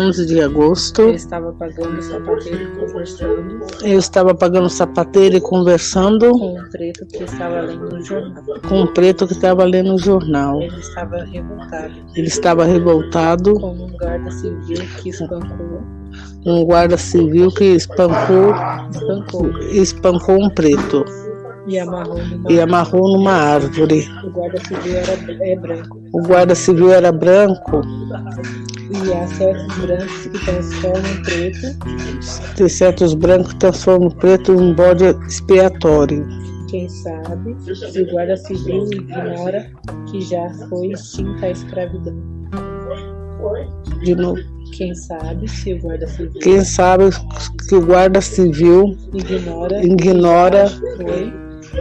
11 de agosto. Eu estava pagando o sapateiro e conversando. Eu estava pagando o sapateiro e conversando Com um preto que estava lendo no jornal. Com um preto que estava lendo o jornal. Ele estava revoltado. Ele estava revoltado Com um guarda civil que espancou. Um guarda civil que espancou um preto. E amarrou numa árvore. O guarda civil era branco. O guarda civil era branco. E há certos brancos que transformam preto. Tem certos brancos que transformam preto em bode expiatório. Quem sabe se o guarda civil ignora que já foi extinta a escravidão. De novo. Quem sabe se o guarda civil. Quem sabe que o guarda civil ignora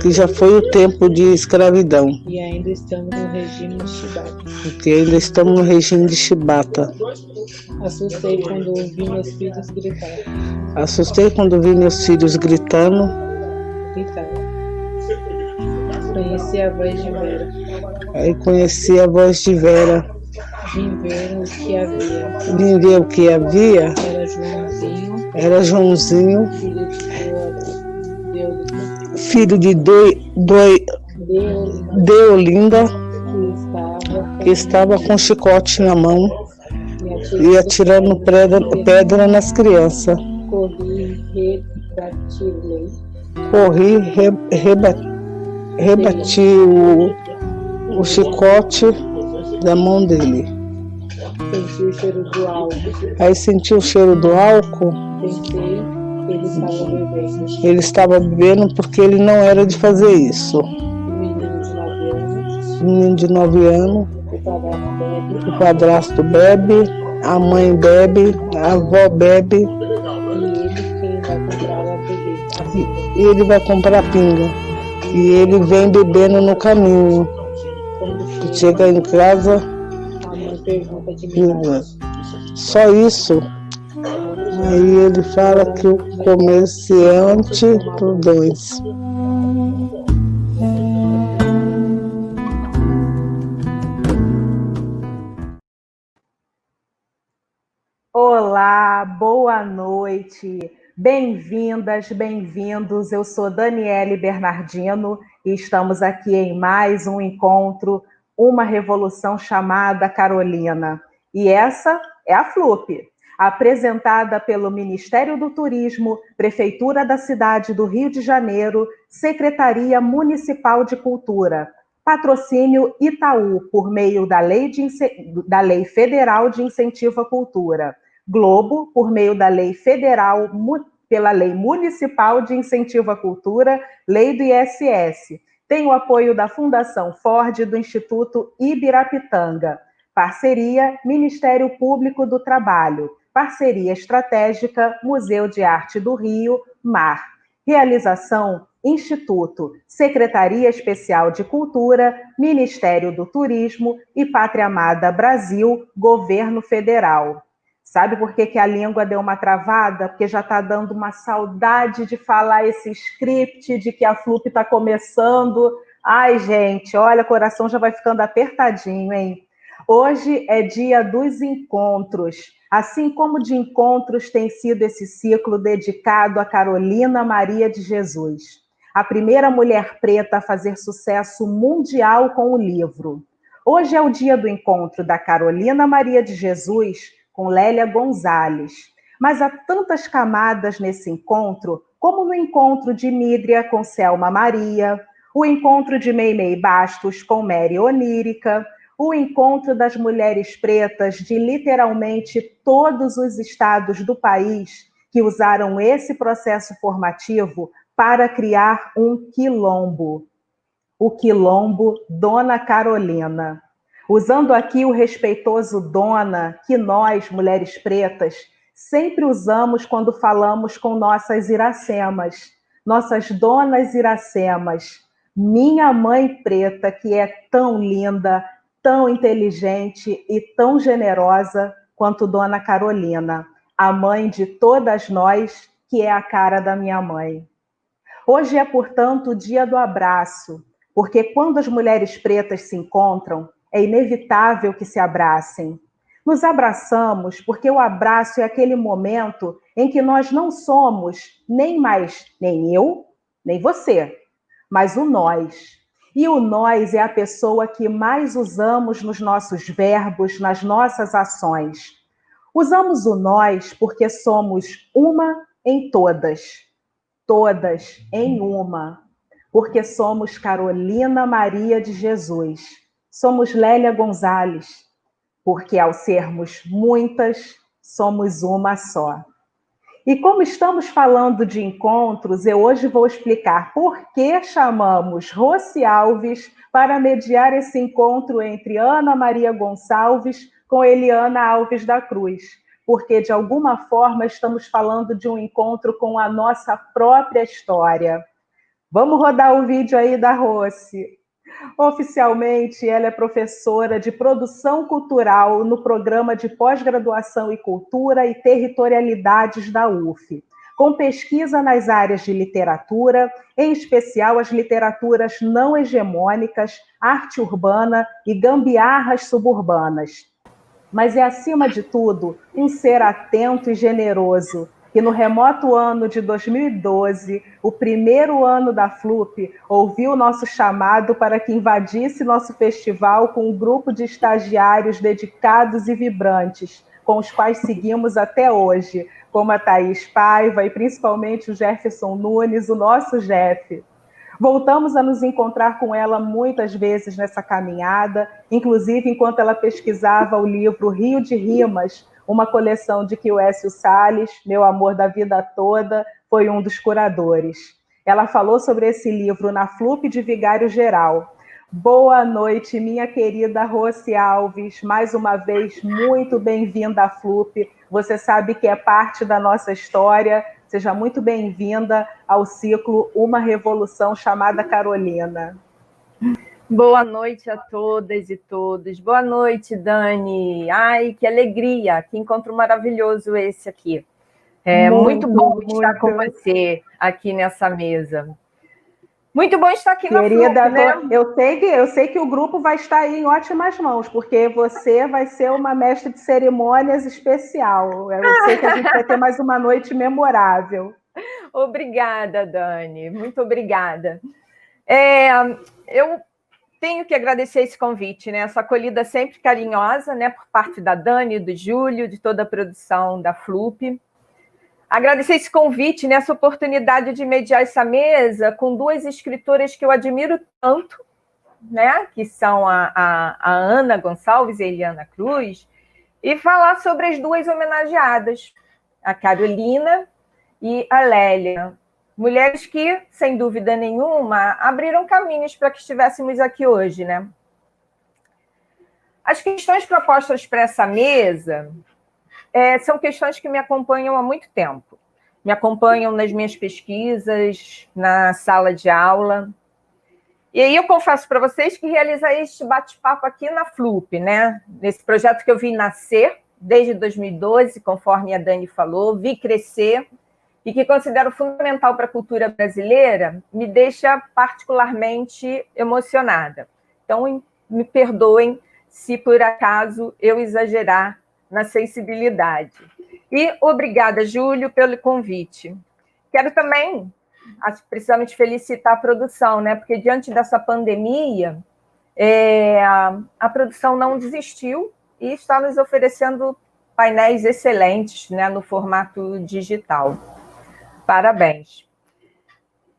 que já foi o tempo de escravidão. E ainda estamos no regime de Chibata. Porque ainda estamos no regime de Chibata. Assustei quando ouvi meus filhos gritar. Assustei quando vi meus filhos gritando. Conheci a voz de Vera. Aí conheci a voz de Vera. Vim ver o que havia. Vim ver o que havia. Era Joãozinho. Filho de Deolinda, que estava com chicote na mão e atirando pedra nas crianças. Rebati o chicote da mão dele. Senti o cheiro do álcool. Aí senti o cheiro do álcool. Pensei que ele estava bebendo. Ele estava bebendo porque ele não era de fazer isso. Menino de 9 anos. O padrasto bebe. A mãe bebe. A avó bebe. E ele vai comprar pinga. E ele vem bebendo no caminho. Chega em casa. Só isso. Aí ele fala que o comerciante por 2. Olá, boa noite. Bem-vindas, bem-vindos. Eu sou Daniele Bernardino e estamos aqui em mais um encontro, uma revolução chamada Carolina. E essa é a FLUP, apresentada pelo Ministério do Turismo, Prefeitura da cidade do Rio de Janeiro, Secretaria Municipal de Cultura, patrocínio Itaú, por meio da Lei Federal de Incentivo à Cultura, Globo, por meio da Lei Federal, pela Lei Municipal de Incentivo à Cultura, Lei do ISS. Tem o apoio da Fundação Ford e do Instituto Ibirapitanga. Parceria Ministério Público do Trabalho. Parceria estratégica Museu de Arte do Rio, MAR. Realização Instituto, Secretaria Especial de Cultura, Ministério do Turismo e Pátria Amada Brasil, Governo Federal. Sabe por que a língua deu uma travada? Porque já está dando uma saudade de falar esse script, de que a FLUP está começando. Ai, gente, olha, o coração já vai ficando apertadinho, hein? Hoje é dia dos encontros. Assim como de encontros tem sido esse ciclo dedicado a Carolina Maria de Jesus, a primeira mulher preta a fazer sucesso mundial com o livro. Hoje é o dia do encontro da Carolina Maria de Jesus com Lélia Gonzalez. Mas há tantas camadas nesse encontro, como no encontro de Mídria com Selma Maria, o encontro de Meimei Bastos com Mary Onírica, o encontro das mulheres pretas de literalmente todos os estados do país que usaram esse processo formativo para criar um quilombo. O quilombo Dona Carolina. Usando aqui o respeitoso dona que nós, mulheres pretas, sempre usamos quando falamos com nossas Iracemas, nossas donas Iracemas. Minha mãe preta, que é tão linda, tão inteligente e tão generosa quanto Dona Carolina, a mãe de todas nós, que é a cara da minha mãe. Hoje é, portanto, o dia do abraço, porque quando as mulheres pretas se encontram, é inevitável que se abracem. Nos abraçamos porque o abraço é aquele momento em que nós não somos nem mais nem eu, nem você, mas o nós. E o nós é a pessoa que mais usamos nos nossos verbos, nas nossas ações. Usamos o nós porque somos uma em todas, todas em uma, porque somos Carolina Maria de Jesus, somos Lélia Gonzalez, porque ao sermos muitas, somos uma só. E como estamos falando de encontros, eu hoje vou explicar por que chamamos Rossi Alves para mediar esse encontro entre Ana Maria Gonçalves com Eliana Alves da Cruz. Porque, de alguma forma, estamos falando de um encontro com a nossa própria história. Vamos rodar o vídeo aí da Rossi. Oficialmente, ela é professora de produção cultural no programa de pós-graduação em cultura e territorialidades da UF, com pesquisa nas áreas de literatura, em especial as literaturas não hegemônicas, arte urbana e gambiarras suburbanas. Mas é, acima de tudo, um ser atento e generoso, que no remoto ano de 2012, o primeiro ano da FLUP, ouviu nosso chamado para que invadisse nosso festival com um grupo de estagiários dedicados e vibrantes, com os quais seguimos até hoje, como a Thaís Paiva e principalmente o Jefferson Nunes, o nosso Jeff. Voltamos a nos encontrar com ela muitas vezes nessa caminhada, inclusive enquanto ela pesquisava o livro Rio de Rimas, uma coleção de que o Écio Salles, meu amor da vida toda, foi um dos curadores. Ela falou sobre esse livro na FLUP de Vigário Geral. Boa noite, minha querida Rossi Alves, mais uma vez muito bem-vinda à FLUP. Você sabe que é parte da nossa história. Seja muito bem-vinda ao ciclo Uma Revolução chamada Carolina. Boa noite a todas e todos. Boa noite, Dani. Ai, que alegria, que encontro maravilhoso esse aqui. É muito bom estar com você aqui nessa mesa. Muito bom estar aqui na FLUP, né? Eu sei que o grupo vai estar aí em ótimas mãos, porque você vai ser uma mestre de cerimônias especial. Eu sei que a gente vai ter mais uma noite memorável. Obrigada, Dani. Muito obrigada. Eu tenho que agradecer esse convite, né? Essa acolhida sempre carinhosa, né? Por parte da Dani, do Júlio, de toda a produção da FLUP. Agradecer esse convite, né, essa oportunidade de mediar essa mesa com duas escritoras que eu admiro tanto, né, que são a Ana Gonçalves e a Eliana Cruz, e falar sobre as duas homenageadas, a Carolina e a Lélia. Mulheres que, sem dúvida nenhuma, abriram caminhos para que estivéssemos aqui hoje, né? As questões propostas para essa mesa são questões que me acompanham há muito tempo. Me acompanham nas minhas pesquisas, na sala de aula. E aí eu confesso para vocês que realizei este bate-papo aqui na FLUP, né? Nesse projeto que eu vi nascer desde 2012, conforme a Dani falou, vi crescer e que considero fundamental para a cultura brasileira, me deixa particularmente emocionada. Então, me perdoem se por acaso eu exagerar na sensibilidade. E obrigada, Júlio, pelo convite. Quero também, precisamos felicitar a produção, né? Porque diante dessa pandemia, a produção não desistiu e está nos oferecendo painéis excelentes, né, no formato digital. Parabéns.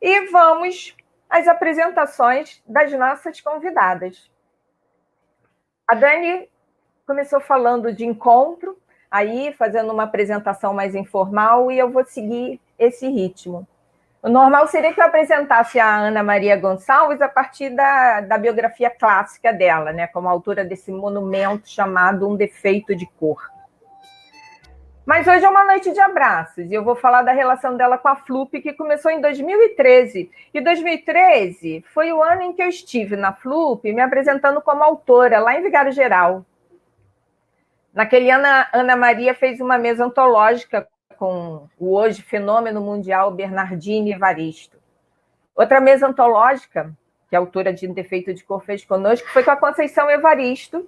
E vamos às apresentações das nossas convidadas. A Dani começou falando de encontro, aí fazendo uma apresentação mais informal, e eu vou seguir esse ritmo. O normal seria que eu apresentasse a Ana Maria Gonçalves a partir da biografia clássica dela, né, como autora desse monumento chamado Um Defeito de Cor. Mas hoje é uma noite de abraços, e eu vou falar da relação dela com a FLUP, que começou em 2013. E 2013 foi o ano em que eu estive na FLUP me apresentando como autora, lá em Vigário Geral. Naquele ano, a Ana Maria fez uma mesa antológica com o hoje fenômeno mundial Bernardini Evaristo. Outra mesa antológica, que a autora de Um Defeito de Cor fez conosco, foi com a Conceição Evaristo,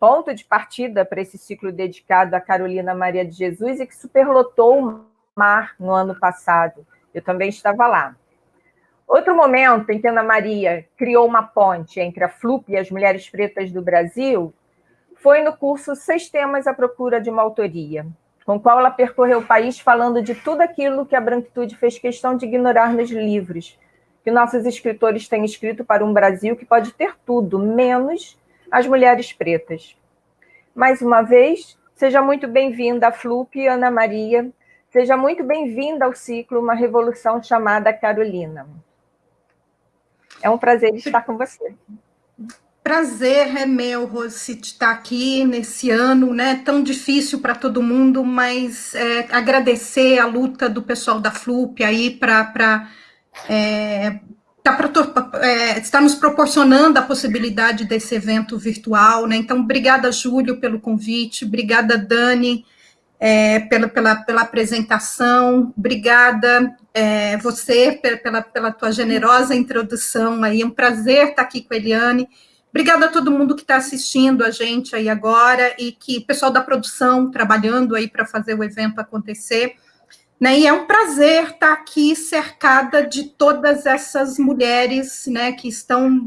ponto de partida para esse ciclo dedicado a Carolina Maria de Jesus e que superlotou o mar no ano passado. Eu também estava lá. Outro momento em que Ana Maria criou uma ponte entre a FLUP e as mulheres pretas do Brasil foi no curso 6 temas à procura de uma autoria, com o qual ela percorreu o país falando de tudo aquilo que a branquitude fez questão de ignorar nos livros, que nossos escritores têm escrito para um Brasil que pode ter tudo, menos as mulheres pretas. Mais uma vez, seja muito bem-vinda à FLUP, Ana Maria. Seja muito bem-vinda ao ciclo Uma Revolução Chamada Carolina. É um prazer estar com você. Prazer é meu, Rose, de estar aqui nesse ano, né, tão difícil para todo mundo, mas agradecer a luta do pessoal da FLUP aí para está nos proporcionando a possibilidade desse evento virtual, né? Então, obrigada, Júlio, pelo convite, obrigada, Dani, pela apresentação, obrigada você pela tua generosa introdução aí, é um prazer estar aqui com a Eliane, obrigada a todo mundo que está assistindo a gente aí agora e que o pessoal da produção trabalhando aí para fazer o evento acontecer. Né, e é um prazer estar aqui cercada de todas essas mulheres, né, que estão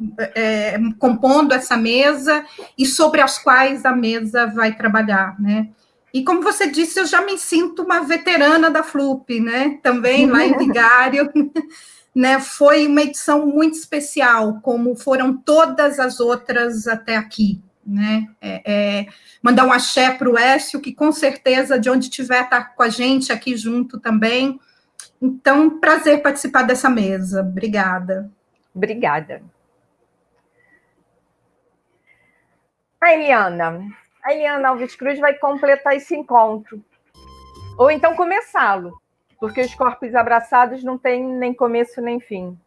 compondo essa mesa e sobre as quais a mesa vai trabalhar. Né? E como você disse, eu já me sinto uma veterana da FLUP, né, também lá em Vigário. Né, foi uma edição muito especial, como foram todas as outras até aqui. Né? Mandar um axé para o Écio, que com certeza, de onde estiver, está com a gente aqui junto também. Então, prazer participar dessa mesa. Obrigada. Obrigada. A Eliana Alves Cruz vai completar esse encontro. Ou então começá-lo, porque os corpos abraçados não têm nem começo nem fim.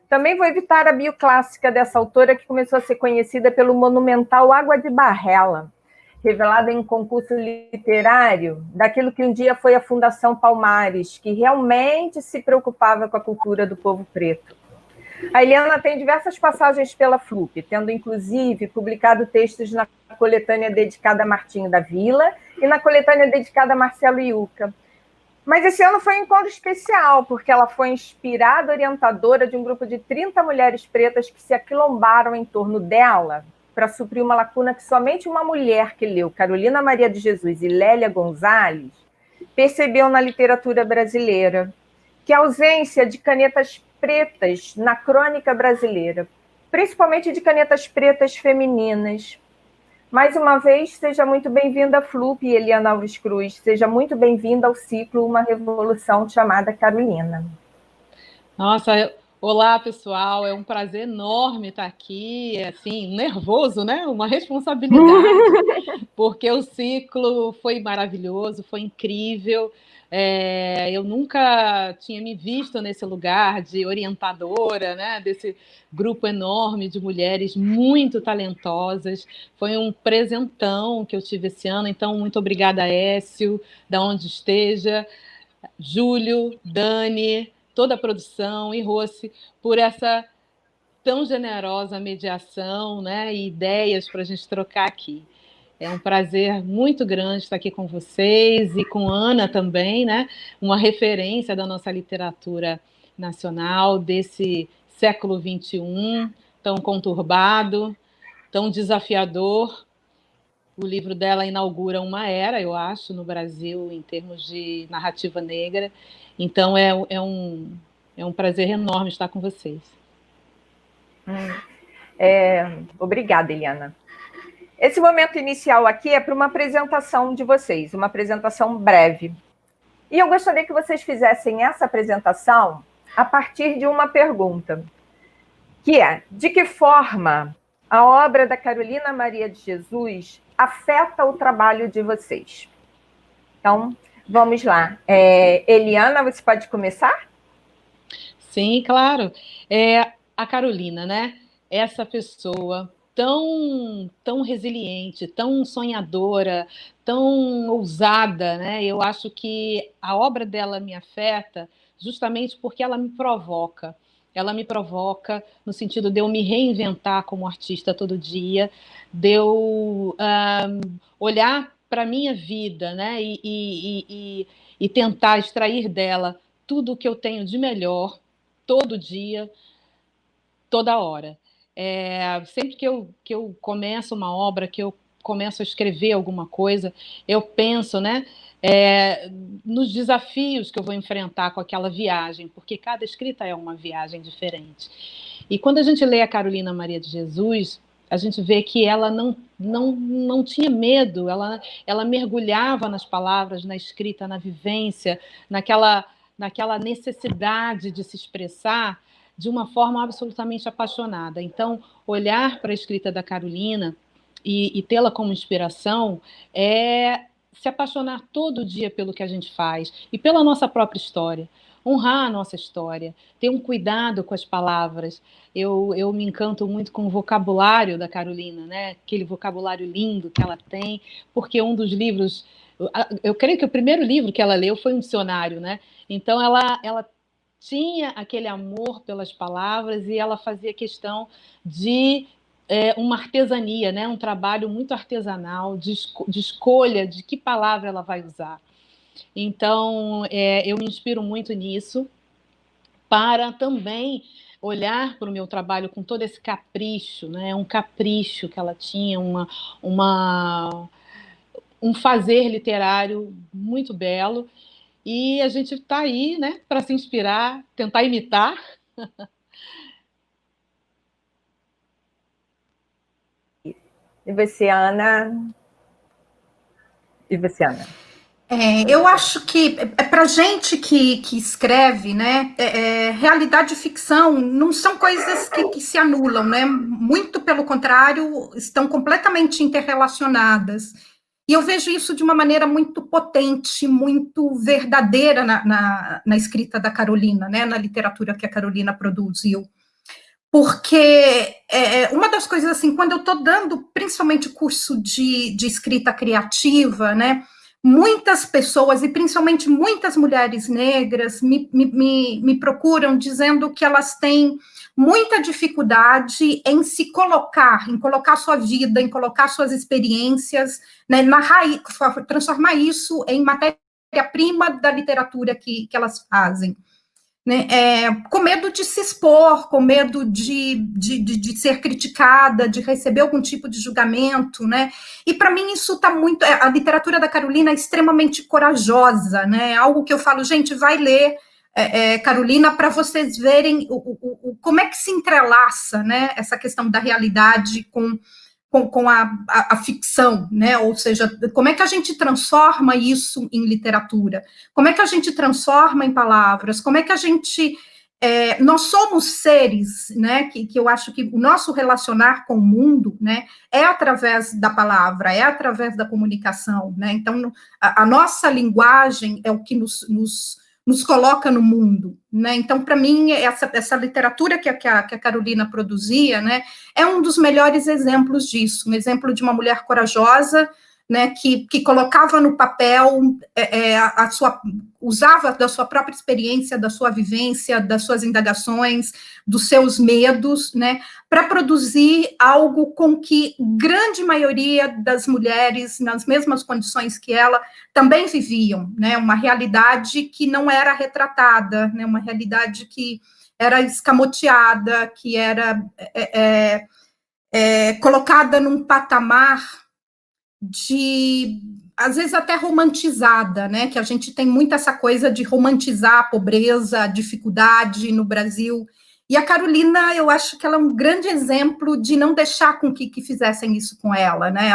Também vou evitar a bioclássica dessa autora que começou a ser conhecida pelo monumental Água de Barrela, revelada em um concurso literário daquilo que um dia foi a Fundação Palmares, que realmente se preocupava com a cultura do povo preto. A Eliana tem diversas passagens pela FLUP, tendo inclusive publicado textos na coletânea dedicada a Martinho da Vila e na coletânea dedicada a Marcelo Iuca. Mas esse ano foi um encontro especial, porque ela foi inspirada orientadora de um grupo de 30 mulheres pretas que se aquilombaram em torno dela para suprir uma lacuna que somente uma mulher que leu Carolina Maria de Jesus e Lélia Gonzalez percebeu na literatura brasileira, que a ausência de canetas pretas na crônica brasileira, principalmente de canetas pretas femininas. Mais uma vez, seja muito bem-vinda, FLUP, Eliana Alves Cruz. Seja muito bem-vinda ao ciclo Uma Revolução Chamada Carolina. Nossa, olá, pessoal. É um prazer enorme estar aqui. Assim, nervoso, né? Uma responsabilidade, porque o ciclo foi maravilhoso, foi incrível. Eu nunca tinha me visto nesse lugar de orientadora, né, desse grupo enorme de mulheres muito talentosas. Foi um presentão que eu tive esse ano, então muito obrigada, Écio, da onde esteja, Júlio, Dani, toda a produção e Rossi, por essa tão generosa mediação, né, e ideias para a gente trocar aqui. É um prazer muito grande estar aqui com vocês e com Ana também, né? Uma referência da nossa literatura nacional desse século XXI, tão conturbado, tão desafiador. O livro dela inaugura uma era, eu acho, no Brasil, em termos de narrativa negra. Então, é um prazer enorme estar com vocês. Obrigada, Eliana. Esse momento inicial aqui é para uma apresentação de vocês, uma apresentação breve. E eu gostaria que vocês fizessem essa apresentação a partir de uma pergunta, que é: de que forma a obra da Carolina Maria de Jesus afeta o trabalho de vocês? Então, vamos lá. Eliana, você pode começar? Sim, claro. A Carolina, né? Essa pessoa tão resiliente, tão sonhadora, tão ousada, né? Eu acho que a obra dela me afeta justamente porque ela me provoca. ela me provoca no sentido de eu me reinventar como artista todo dia, de eu olhar para a minha vida, né, e tentar extrair dela tudo o que eu tenho de melhor, todo dia, toda hora. Sempre que eu começo uma obra, que eu começo a escrever alguma coisa, eu penso, né, nos desafios que eu vou enfrentar com aquela viagem, porque cada escrita é uma viagem diferente. E quando a gente lê a Carolina Maria de Jesus, a gente vê que ela não tinha medo, ela mergulhava nas palavras, na escrita, na vivência, naquela necessidade de se expressar de uma forma absolutamente apaixonada. Então, olhar para a escrita da Carolina e tê-la como inspiração é se apaixonar todo dia pelo que a gente faz e pela nossa própria história, honrar a nossa história, ter um cuidado com as palavras. Eu me encanto muito com o vocabulário da Carolina, né? Aquele vocabulário lindo que ela tem, porque um dos livros, eu creio que o primeiro livro que ela leu foi um dicionário, né? Então ela tinha aquele amor pelas palavras e ela fazia questão de uma artesania, né? Um trabalho muito artesanal, de escolha de que palavra ela vai usar. Então, eu me inspiro muito nisso para também olhar para o meu trabalho com todo esse capricho, né? Um capricho que ela tinha, um fazer literário muito belo. E a gente está aí, né, para se inspirar, tentar imitar. E você, Ana? E você, Ana? Eu acho que para gente que escreve, né, realidade e ficção não são coisas que se anulam, né? Muito pelo contrário, estão completamente interrelacionadas. E eu vejo isso de uma maneira muito potente, muito verdadeira na escrita da Carolina, né, na literatura que a Carolina produziu. Porque uma das coisas, assim, quando eu estou dando, principalmente, curso de escrita criativa, né, muitas pessoas, e principalmente muitas mulheres negras, me procuram dizendo que elas têm muita dificuldade em se colocar, em colocar sua vida, em colocar suas experiências, né, transformar isso em matéria-prima da literatura que elas fazem. Né, com medo de se expor, com medo de ser criticada, de receber algum tipo de julgamento, né? E para mim isso está muito. A literatura da Carolina é extremamente corajosa, né? Algo que eu falo, gente, vai ler Carolina para vocês verem como é que se entrelaça, né? Essa questão da realidade com a ficção, né? Ou seja, como é que a gente transforma isso em literatura? Como é que a gente transforma em palavras? Como é que a gente... nós somos seres, né? Que eu acho que o nosso relacionar com o mundo, né? É através da palavra, é através da comunicação, né? Então, a nossa linguagem é o que nos coloca no mundo, né? Então, para mim, essa literatura que a Carolina produzia, né, é um dos melhores exemplos disso, um exemplo de uma mulher corajosa, né, que colocava no papel usava da sua própria experiência, da sua vivência, das suas indagações, dos seus medos, né, para produzir algo com que grande maioria das mulheres, nas mesmas condições que ela, também viviam, né, uma realidade que não era retratada, né, uma realidade que era escamoteada, que era colocada num patamar às vezes até romantizada, né? Que a gente tem muito essa coisa de romantizar a pobreza, a dificuldade no Brasil. E a Carolina, eu acho que ela é um grande exemplo de não deixar com que fizessem isso com ela, né?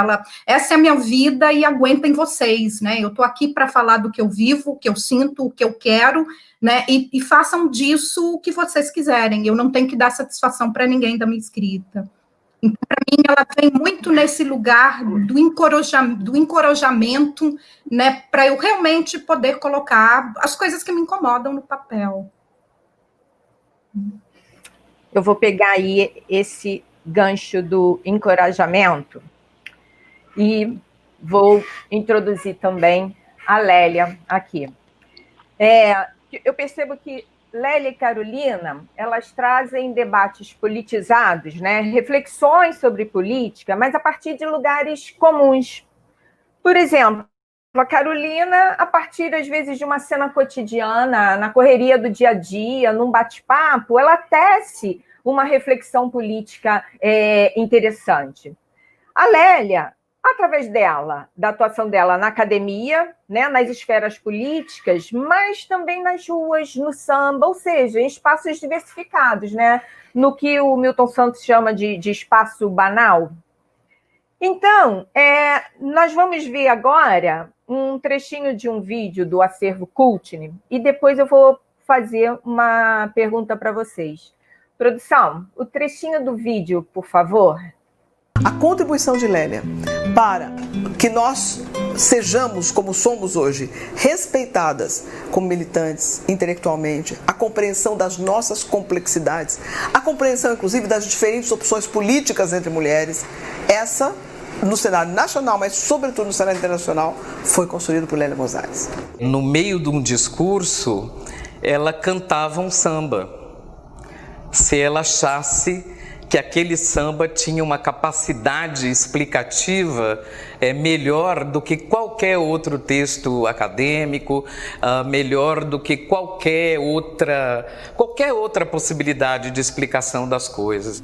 Essa é a minha vida e aguentem vocês, né? Eu estou aqui para falar do que eu vivo, o que eu sinto, o que eu quero, né? E façam disso o que vocês quiserem. Eu não tenho que dar satisfação para ninguém da minha escrita. Então, para mim, ela vem muito nesse lugar do encorajamento, né, para eu realmente poder colocar as coisas que me incomodam no papel. Eu vou pegar aí esse gancho do encorajamento e vou introduzir também a Lélia aqui. Eu percebo que Lélia e Carolina, elas trazem debates politizados, né? Reflexões sobre política, mas a partir de lugares comuns. Por exemplo, a Carolina, a partir, às vezes, de uma cena cotidiana, na correria do dia a dia, num bate-papo, ela tece uma reflexão política interessante. A Lélia, através dela, da atuação dela na academia, né, nas esferas políticas, mas também nas ruas, no samba, ou seja, em espaços diversificados, né, no que o Milton Santos chama de espaço banal. Então, nós vamos ver agora um trechinho de um vídeo do Acervo Cultne e depois eu vou fazer uma pergunta para vocês. Produção, o trechinho do vídeo, por favor. A contribuição de Lélia para que nós sejamos como somos hoje, respeitadas como militantes intelectualmente, a compreensão das nossas complexidades, a compreensão inclusive das diferentes opções políticas entre mulheres, essa no cenário nacional, mas sobretudo no cenário internacional, foi construído por Lélia Gonzalez. No meio de um discurso, ela cantava um samba. Se ela achasse que aquele samba tinha uma capacidade explicativa melhor do que qualquer outro texto acadêmico, melhor do que qualquer outra possibilidade de explicação das coisas.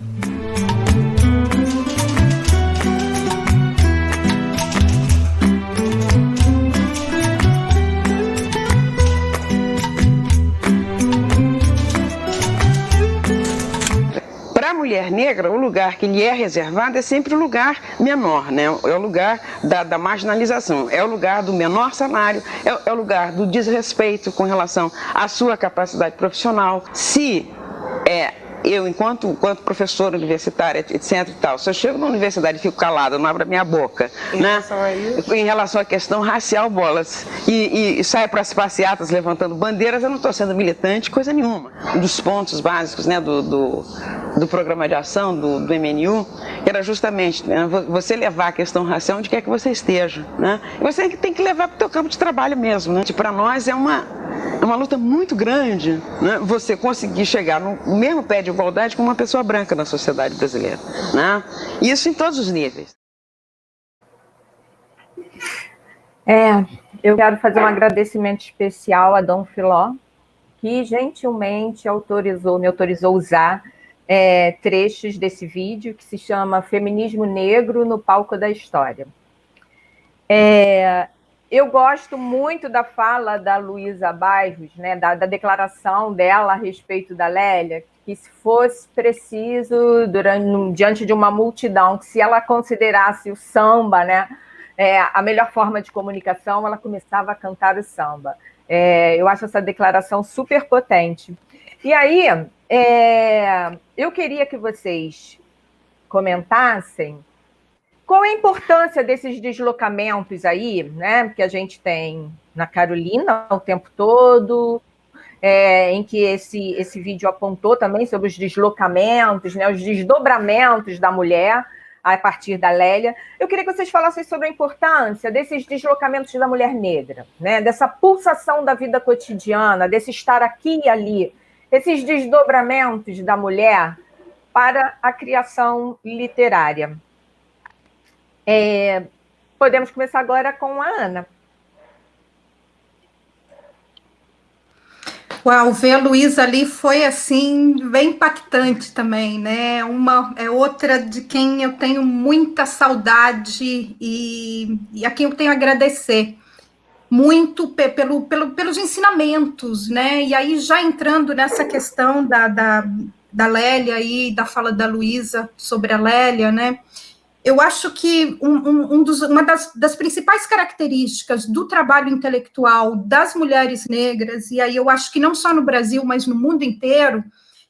Para a mulher negra, o lugar que lhe é reservado é sempre o lugar menor, né? É o lugar da marginalização, é o lugar do menor salário, é o lugar do desrespeito com relação à sua capacidade profissional. Se eu, enquanto professora universitária, etc. e tal, se eu chego na universidade e fico calada, não abro a minha boca, né? Em relação à questão racial, bolas, e saio para as passeatas levantando bandeiras, eu não estou sendo militante, coisa nenhuma. Um dos pontos básicos, né, do programa de ação do MNU era justamente, né, você levar a questão racial onde quer que você esteja, né? E você tem que levar para o teu campo de trabalho mesmo, né? Para nós é uma luta muito grande, né, você conseguir chegar no mesmo pé de igualdade com uma pessoa branca na sociedade brasileira, né? Isso em todos os níveis. Eu quero fazer um agradecimento especial a Dom Filó, que gentilmente me autorizou a usar trechos desse vídeo, que se chama Feminismo Negro no Palco da História. Eu gosto muito da fala da Luísa Bairros, né, da declaração dela a respeito da Lélia, que se fosse preciso, diante de uma multidão, que se ela considerasse o samba, né, a melhor forma de comunicação, ela começava a cantar o samba. Eu acho essa declaração super potente. E aí, eu queria que vocês comentassem qual é a importância desses deslocamentos aí, né, que a gente tem na Carolina o tempo todo, em que esse vídeo apontou também sobre os deslocamentos, né, os desdobramentos da mulher a partir da Lélia. Eu queria que vocês falassem sobre a importância desses deslocamentos da mulher negra, né, dessa pulsação da vida cotidiana, desse estar aqui e ali, esses desdobramentos da mulher para a criação literária. Podemos começar agora com a Ana. Uau, ver a Luísa ali foi, assim, bem impactante também, né? Outra de quem eu tenho muita saudade e a quem eu tenho a agradecer muito pelos ensinamentos, né? E aí, já entrando nessa questão da Lélia e da fala da Luísa sobre a Lélia, né? Eu acho que uma das principais características do trabalho intelectual das mulheres negras, e aí eu acho que não só no Brasil, mas no mundo inteiro,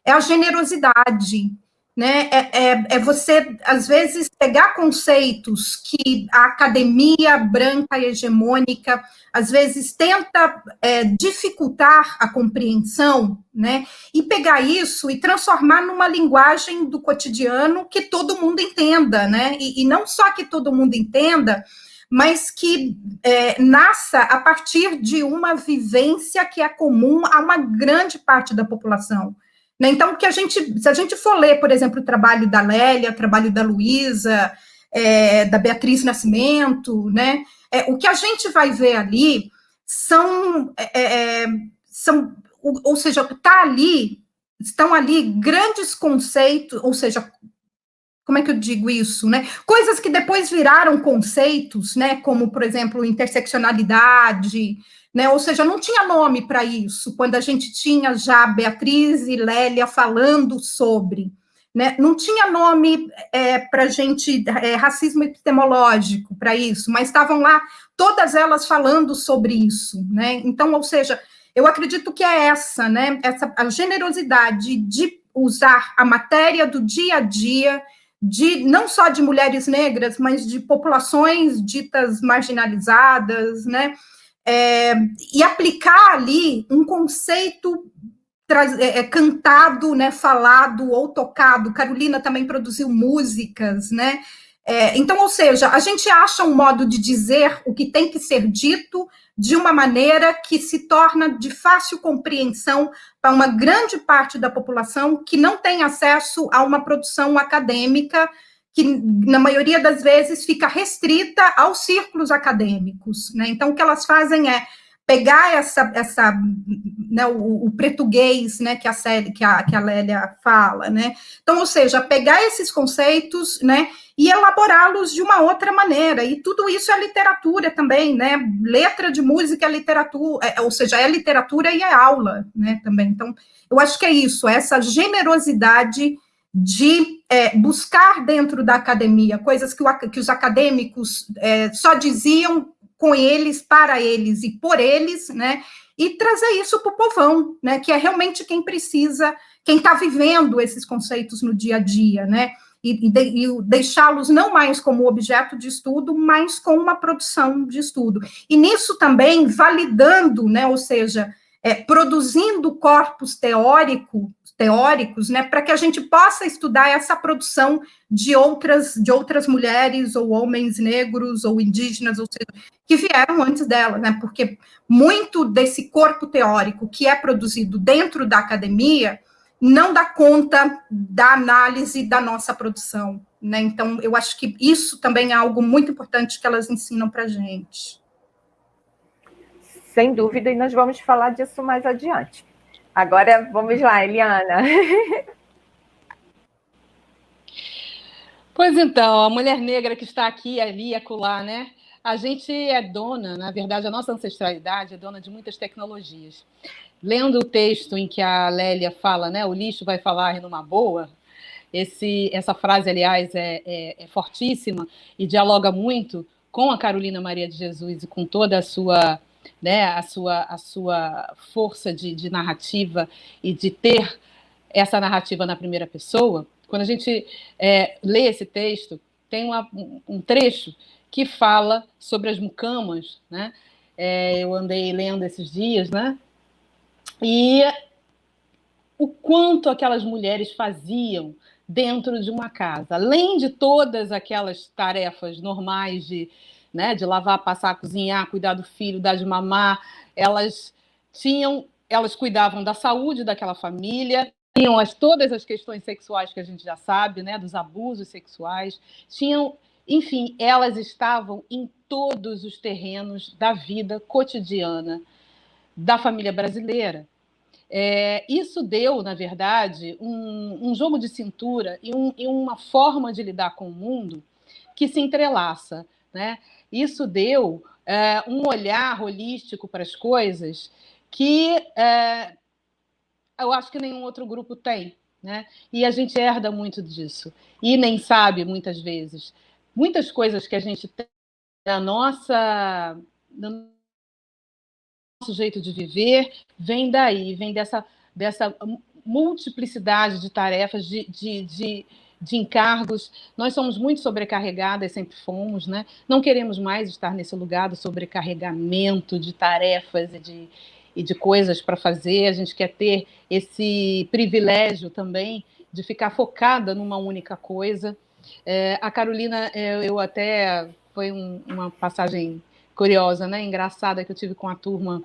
é a generosidade, né? É você, às vezes, pegar conceitos que a academia branca e hegemônica, às vezes, tenta dificultar a compreensão, né? E pegar isso e transformar numa linguagem do cotidiano que todo mundo entenda, né? E não só que todo mundo entenda, mas que nasça a partir de uma vivência que é comum a uma grande parte da população. Né? Então, se a gente for ler, por exemplo, o trabalho da Lélia, o trabalho da Luísa, da Beatriz Nascimento, né? O que a gente vai ver ali ou seja, estão ali grandes conceitos, ou seja, como é que eu digo isso, né? Coisas que depois viraram conceitos, né? Como, por exemplo, interseccionalidade, né? Ou seja, não tinha nome para isso, quando a gente tinha já Beatriz e Lélia falando sobre, né? Não tinha nome para a gente, racismo epistemológico para isso, mas estavam lá todas elas falando sobre isso, né? Então, ou seja, eu acredito que é essa, né? A generosidade de usar a matéria do dia a dia, não só de mulheres negras, mas de populações ditas marginalizadas, né? E aplicar ali um conceito cantado, né, falado ou tocado. Carolina também produziu músicas, né? Então, ou seja, a gente acha um modo de dizer o que tem que ser dito de uma maneira que se torna de fácil compreensão para uma grande parte da população que não tem acesso a uma produção acadêmica, que, na maioria das vezes, fica restrita aos círculos acadêmicos. Né? Então, o que elas fazem é pegar né, o português, né, que a Lélia fala, né? Então, ou seja, pegar esses conceitos, né, e elaborá-los de uma outra maneira, e tudo isso é literatura também, né? Letra de música é literatura, ou seja, é literatura e é aula, né, também. Então, eu acho que é isso, essa generosidade de buscar dentro da academia coisas que os acadêmicos só diziam com eles, para eles e por eles, né? E trazer isso para o povão, né? Que é realmente quem precisa, quem está vivendo esses conceitos no dia a dia, né? E deixá-los não mais como objeto de estudo, mas como uma produção de estudo. E nisso também validando, né? Ou seja, produzindo corpos teóricos, né, para que a gente possa estudar essa produção de outras mulheres ou homens negros ou indígenas, ou seja, que vieram antes dela, né, porque muito desse corpo teórico que é produzido dentro da academia não dá conta da análise da nossa produção, né, então eu acho que isso também é algo muito importante que elas ensinam para a gente. Sem dúvida, e nós vamos falar disso mais adiante. Agora, vamos lá, Eliana. Pois então, a mulher negra que está aqui, ali, acolá, né? A gente é dona, na verdade, a nossa ancestralidade é dona de muitas tecnologias. Lendo o texto em que a Lélia fala, né? O lixo vai falar numa boa, essa frase, aliás, é fortíssima e dialoga muito com a Carolina Maria de Jesus e com toda a sua... né, a sua força de narrativa e de ter essa narrativa na primeira pessoa. Quando a gente lê esse texto, tem um trecho que fala sobre as mucamas, né? Eu andei lendo esses dias, né? E o quanto aquelas mulheres faziam dentro de uma casa, além de todas aquelas tarefas normais de lavar, passar, cozinhar, cuidar do filho, dar de mamar, elas cuidavam da saúde daquela família, tinham todas as questões sexuais que a gente já sabe, né, dos abusos sexuais, enfim, elas estavam em todos os terrenos da vida cotidiana da família brasileira. Isso deu, na verdade, um jogo de cintura e uma forma de lidar com o mundo que se entrelaça, né? Isso deu um olhar holístico para as coisas que eu acho que nenhum outro grupo tem, né? E a gente herda muito disso. E nem sabe, muitas vezes. Muitas coisas que a gente tem no nosso jeito de viver vem daí, vem dessa multiplicidade de tarefas, de encargos. Nós somos muito sobrecarregadas, sempre fomos, né? Não queremos mais estar nesse lugar do sobrecarregamento de tarefas e de coisas para fazer. A gente quer ter esse privilégio também de ficar focada numa única coisa. A Carolina, eu até foi uma passagem curiosa, né? Engraçada, que eu tive com a turma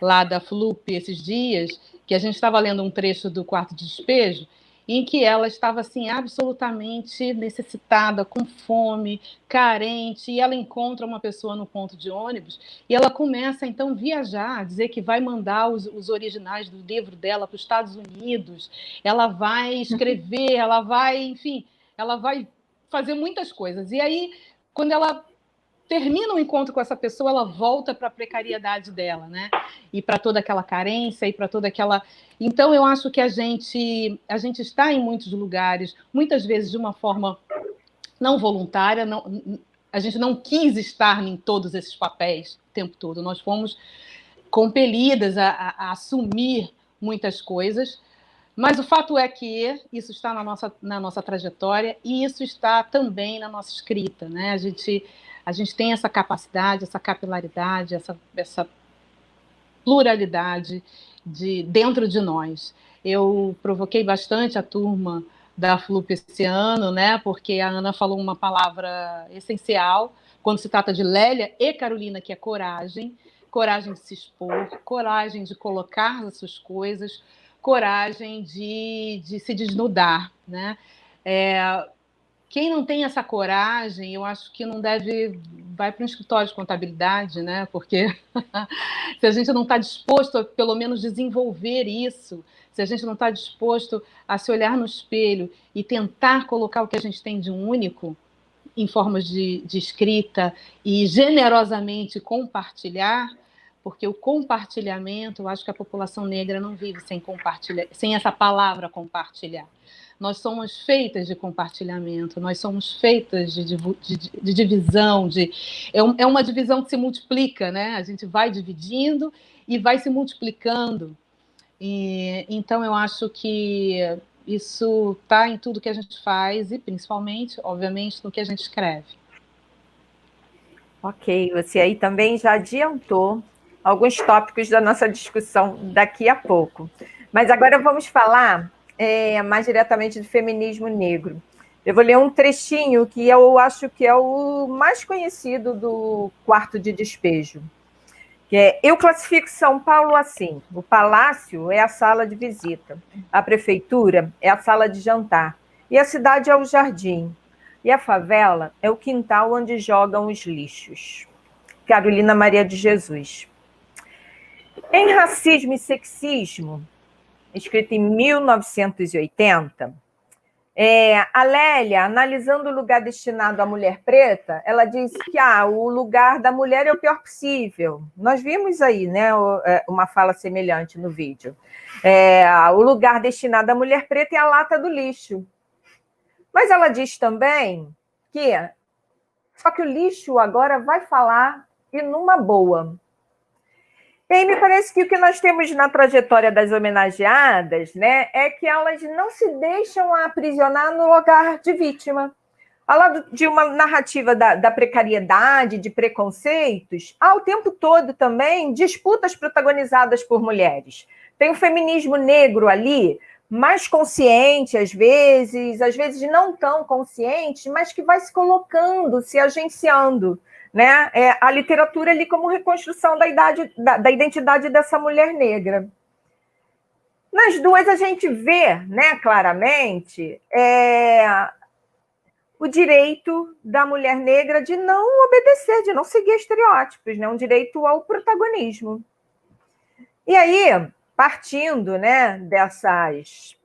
lá da FLUP esses dias, que a gente estava lendo um trecho do Quarto de Despejo, em que ela estava assim absolutamente necessitada, com fome, carente, e ela encontra uma pessoa no ponto de ônibus e ela começa então a viajar, dizer que vai mandar os originais do livro dela para os Estados Unidos, ela vai escrever, ela vai, enfim, ela vai fazer muitas coisas. E aí, quando ela termina o encontro com essa pessoa, ela volta para a precariedade dela, né? E para toda aquela carência, e para toda aquela... Então, eu acho que a gente está em muitos lugares, muitas vezes de uma forma não voluntária, a gente não quis estar em todos esses papéis o tempo todo, nós fomos compelidas a assumir muitas coisas, mas o fato é que isso está na nossa trajetória e isso está também na nossa escrita, né? A gente tem essa capacidade, essa capilaridade, essa pluralidade dentro de nós. Eu provoquei bastante a turma da FLUP esse ano, né? Porque a Ana falou uma palavra essencial quando se trata de Lélia e Carolina, que é coragem. Coragem de se expor, coragem de colocar as suas coisas, coragem de se desnudar, né? Quem não tem essa coragem, eu acho que não vai para um escritório de contabilidade, né? Porque se a gente não está disposto a, pelo menos, desenvolver isso, se a gente não está disposto a se olhar no espelho e tentar colocar o que a gente tem de único em formas de escrita e generosamente compartilhar, porque o compartilhamento, eu acho que a população negra não vive sem essa palavra compartilhar. Nós somos feitas de compartilhamento, nós somos feitas de divisão, é uma divisão que se multiplica, né? A gente vai dividindo e vai se multiplicando. Então, eu acho que isso está em tudo que a gente faz e, principalmente, obviamente, no que a gente escreve. Ok, você aí também já adiantou alguns tópicos da nossa discussão daqui a pouco. Mas agora vamos falar mais diretamente do feminismo negro. Eu vou ler um trechinho que eu acho que é o mais conhecido do Quarto de Despejo, que é: eu classifico São Paulo assim: o palácio é a sala de visita, a prefeitura é a sala de jantar, e a cidade é o jardim, e a favela é o quintal onde jogam os lixos. Carolina Maria de Jesus. Em Racismo e Sexismo, escrito em 1980, a Lélia, analisando o lugar destinado à mulher preta, ela diz que o lugar da mulher é o pior possível. Nós vimos aí, né, uma fala semelhante no vídeo. O lugar destinado à mulher preta é a lata do lixo. Mas ela diz também que só que o lixo agora vai falar e numa boa. E aí me parece que o que nós temos na trajetória das homenageadas, né, é que elas não se deixam aprisionar no lugar de vítima. Ao lado de uma narrativa da precariedade, de preconceitos, há o tempo todo também disputas protagonizadas por mulheres. Tem o feminismo negro ali, mais consciente às vezes não tão consciente, mas que vai se colocando, se agenciando, né? A literatura ali como reconstrução da identidade dessa mulher negra. Nas duas a gente vê, né, claramente o direito da mulher negra de não obedecer, de não seguir estereótipos, né? Um direito ao protagonismo. E aí, partindo, né, dessas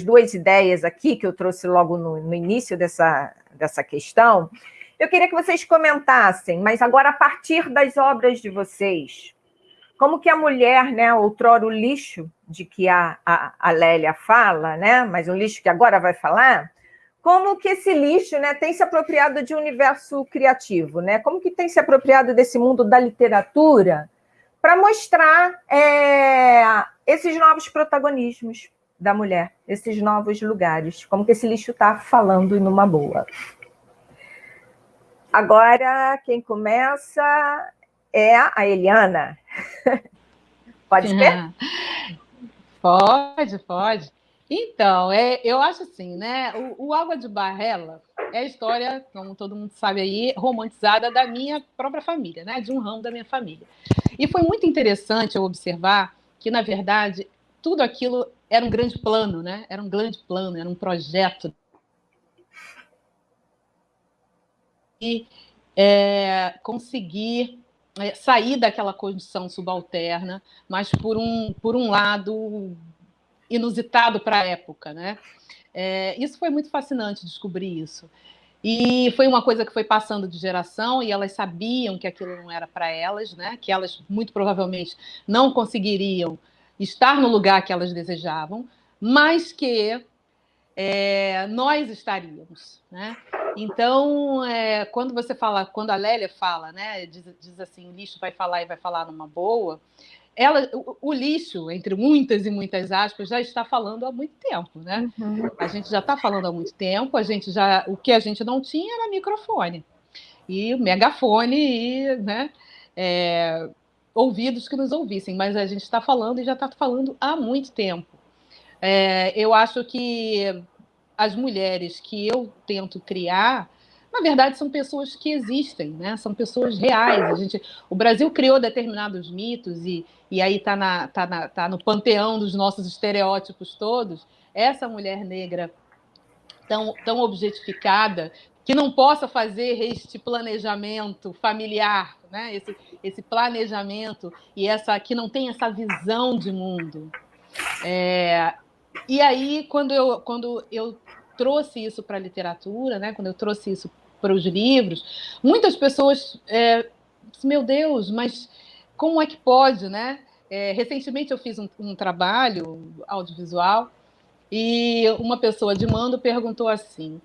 duas ideias aqui que eu trouxe logo no início dessa questão, eu queria que vocês comentassem, mas agora a partir das obras de vocês, como que a mulher, né, outrora o lixo de que a Lélia fala, né, mas um lixo que agora vai falar, como que esse lixo, né, tem se apropriado de um universo criativo, né? Como que tem se apropriado desse mundo da literatura para mostrar esses novos protagonismos da mulher, esses novos lugares, como que esse lixo está falando e numa boa. Agora, quem começa é a Eliana. Pode ser? Pode. Então, eu acho assim, né? O Água de Barrela, é a história, como todo mundo sabe aí, romantizada da minha própria família, né? De um ramo da minha família. E foi muito interessante eu observar que, na verdade, tudo aquilo era um grande plano, né? Era um grande plano, era um projeto. E conseguir sair daquela condição subalterna, mas por um lado inusitado para a época, né? Isso foi muito fascinante descobrir isso. E foi uma coisa que foi passando de geração e elas sabiam que aquilo não era para elas, né? Que elas muito provavelmente não conseguiriam estar no lugar que elas desejavam, mas que nós estaríamos, né? Então, quando a Lélia fala, né, diz assim, o lixo vai falar e vai falar numa boa, o lixo, entre muitas e muitas aspas, já está falando há muito tempo, né? Uhum. A gente já está falando há muito tempo, o que a gente não tinha era microfone, e megafone, e, né, ouvidos que nos ouvissem, mas a gente está falando e já está falando há muito tempo. Eu acho que as mulheres que eu tento criar, na verdade, são pessoas que existem, né? São pessoas reais. O Brasil criou determinados mitos e aí tá no panteão dos nossos estereótipos todos. Essa mulher negra tão objetificada que não possa fazer este planejamento familiar, né? Esse planejamento e que não tem essa visão de mundo. E aí, quando eu trouxe isso para a literatura, né, quando eu trouxe isso para os livros, muitas pessoas meu Deus, mas como é que pode, né? Recentemente eu fiz um trabalho audiovisual e uma pessoa de mando perguntou assim,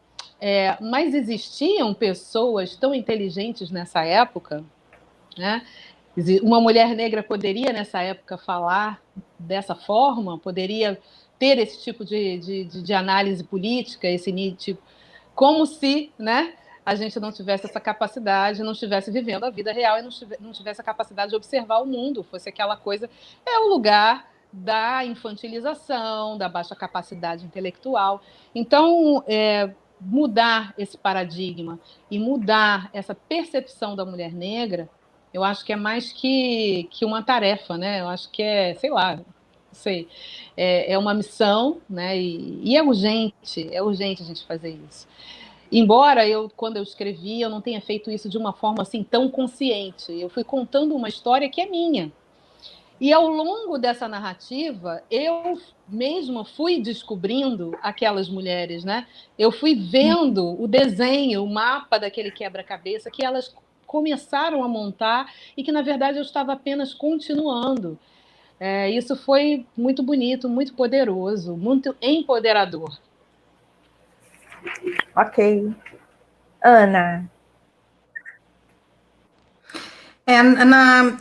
mas existiam pessoas tão inteligentes nessa época, né? Uma mulher negra poderia, nessa época, falar dessa forma? Poderia ter esse tipo de análise política, tipo, como se, né, a gente não tivesse essa capacidade, não estivesse vivendo a vida real e não tivesse a capacidade de observar o mundo, fosse aquela coisa, o lugar da infantilização, da baixa capacidade intelectual. Então, mudar esse paradigma e mudar essa percepção da mulher negra, eu acho que é mais que uma tarefa, né? Eu acho que sei lá, não sei, é uma missão, né? E é urgente a gente fazer isso. Embora quando eu escrevi, eu não tenha feito isso de uma forma assim tão consciente. Eu fui contando uma história que é minha. E ao longo dessa narrativa, eu mesma fui descobrindo aquelas mulheres, né? Eu fui vendo o desenho, o mapa daquele quebra-cabeça que elas começaram a montar e que, na verdade, eu estava apenas continuando. Isso foi muito bonito, muito poderoso, muito empoderador. Ok. Ana.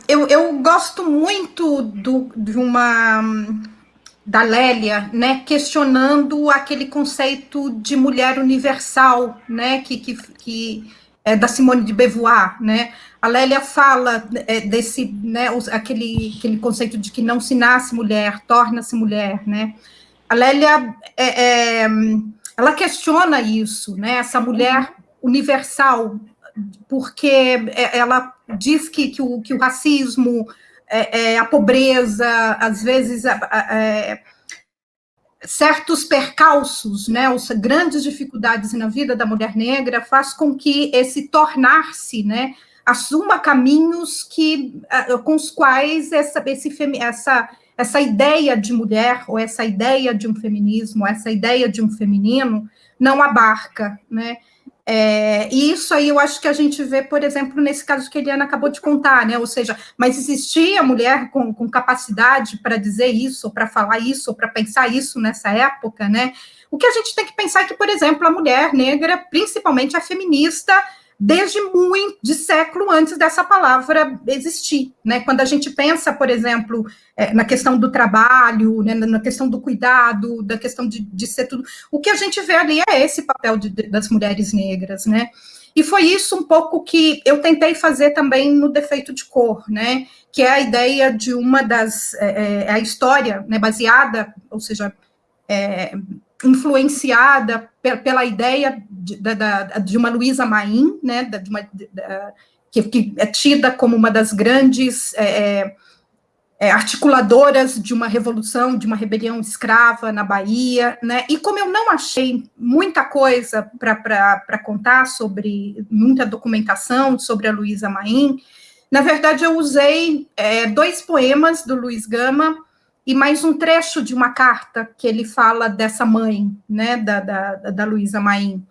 Eu gosto muito da Lélia, né, questionando aquele conceito de mulher universal, né, que é da Simone de Beauvoir, né? A Lélia fala desse, né, aquele conceito de que não se nasce mulher, torna-se mulher, né? A Lélia ela questiona isso, né? Essa mulher universal, porque ela diz que o racismo, a pobreza, às vezes certos percalços, né, as grandes dificuldades na vida da mulher negra faz com que esse tornar-se, né, assuma caminhos com os quais essa ideia de mulher, ou essa ideia de um feminismo, essa ideia de um feminino, não abarca, né? E isso aí eu acho que a gente vê, por exemplo, nesse caso que a Eliana acabou de contar, né? Ou seja, mas existia mulher com capacidade para dizer isso, ou para falar isso, ou para pensar isso nessa época, né? O que a gente tem que pensar é que, por exemplo, a mulher negra, principalmente a feminista, desde de século antes dessa palavra existir, né? Quando a gente pensa, por exemplo, na questão do trabalho, né, na questão do cuidado, da questão de ser tudo, o que a gente vê ali é esse papel das mulheres negras, né? E foi isso um pouco que eu tentei fazer também no Defeito de Cor, né? Que é a ideia de uma a história, né, baseada, ou seja, influenciada pela ideia de uma Luísa Maim, né, que é tida como uma das grandes articuladoras de uma revolução, de uma rebelião escrava na Bahia, né? E como eu não achei muita coisa para contar sobre, muita documentação sobre a Luísa Maim, na verdade eu usei 2 poemas do Luiz Gama e mais um trecho de uma carta que ele fala dessa mãe, né, da Luísa Maim.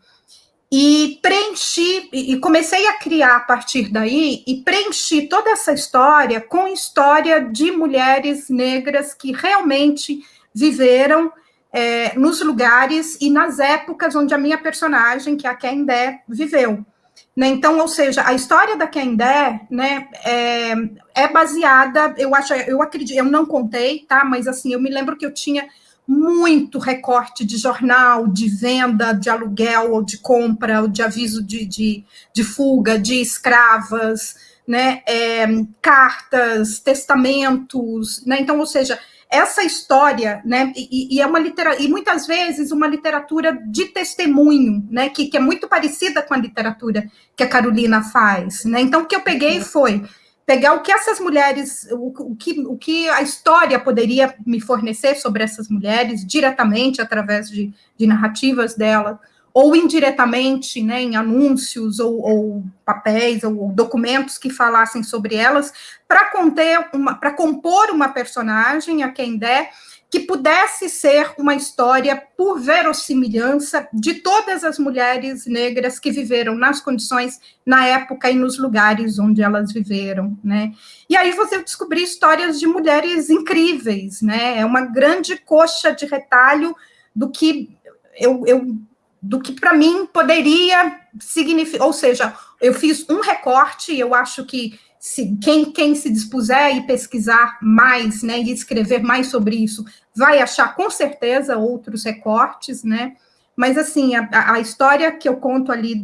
E preenchi, e comecei a criar a partir daí, e preenchi toda essa história com história de mulheres negras que realmente viveram nos lugares e nas épocas onde a minha personagem, que é a Kendé, viveu. Né? Então, ou seja, a história da Kendé, né, é baseada, eu acredito, eu não contei, tá? Mas assim, eu me lembro que eu tinha muito recorte de jornal, de venda, de aluguel ou de compra, ou de aviso de fuga, de escravas, né, cartas, testamentos, né? Então, ou seja, essa história, né, e é uma literatura, e muitas vezes uma literatura de testemunho, né, que é muito parecida com a literatura que a Carolina faz, né? Então, o que eu peguei foi pegar o que essas mulheres, o que a história poderia me fornecer sobre essas mulheres, diretamente através de narrativas dela, ou indiretamente, né, em anúncios, ou papéis, ou documentos que falassem sobre elas, para compor uma personagem, a Kendé, que pudesse ser uma história por verossimilhança de todas as mulheres negras que viveram nas condições, na época e nos lugares onde elas viveram, né? E aí você descobrir histórias de mulheres incríveis, né? É uma grande coxa de retalho do que do que para mim poderia significar, ou seja, eu fiz um recorte, e eu acho que quem se dispuser a ir pesquisar mais, né, e escrever mais sobre isso, vai achar com certeza outros recortes, né? Mas assim, a história que eu conto ali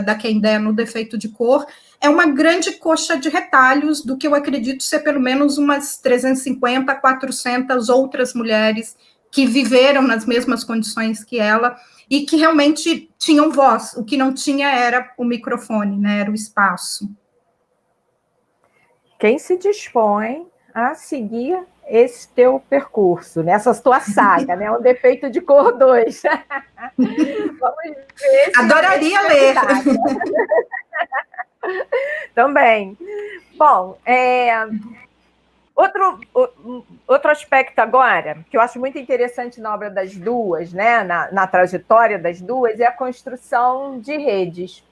da Kendé no Defeito de Cor é uma grande coxa de retalhos do que eu acredito ser pelo menos umas 350, 400 outras mulheres que viveram nas mesmas condições que ela e que realmente tinham voz. O que não tinha era o microfone, né? Era o espaço. Quem se dispõe a seguir esse teu percurso, nessa tua saga, né? O Defeito de Cor 2. Vamos ver. Adoraria ler. Também. Bom, outro aspecto agora, que eu acho muito interessante na obra das duas, né? Na trajetória das duas, é a construção de redes.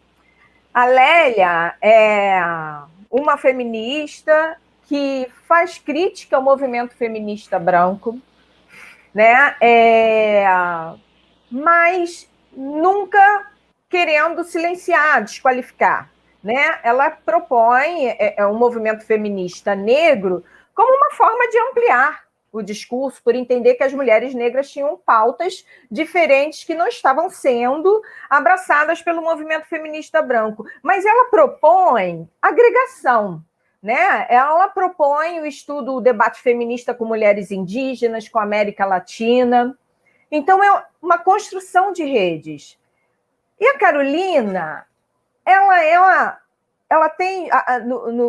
A Lélia é uma feminista que faz crítica ao movimento feminista branco, né? Mas nunca querendo silenciar, desqualificar, né? Ela propõe um movimento feminista negro como uma forma de ampliar o discurso, por entender que as mulheres negras tinham pautas diferentes que não estavam sendo abraçadas pelo movimento feminista branco. Mas ela propõe agregação, né? Ela propõe o estudo, o debate feminista com mulheres indígenas, com a América Latina. Então, é uma construção de redes. E a Carolina, ela tem,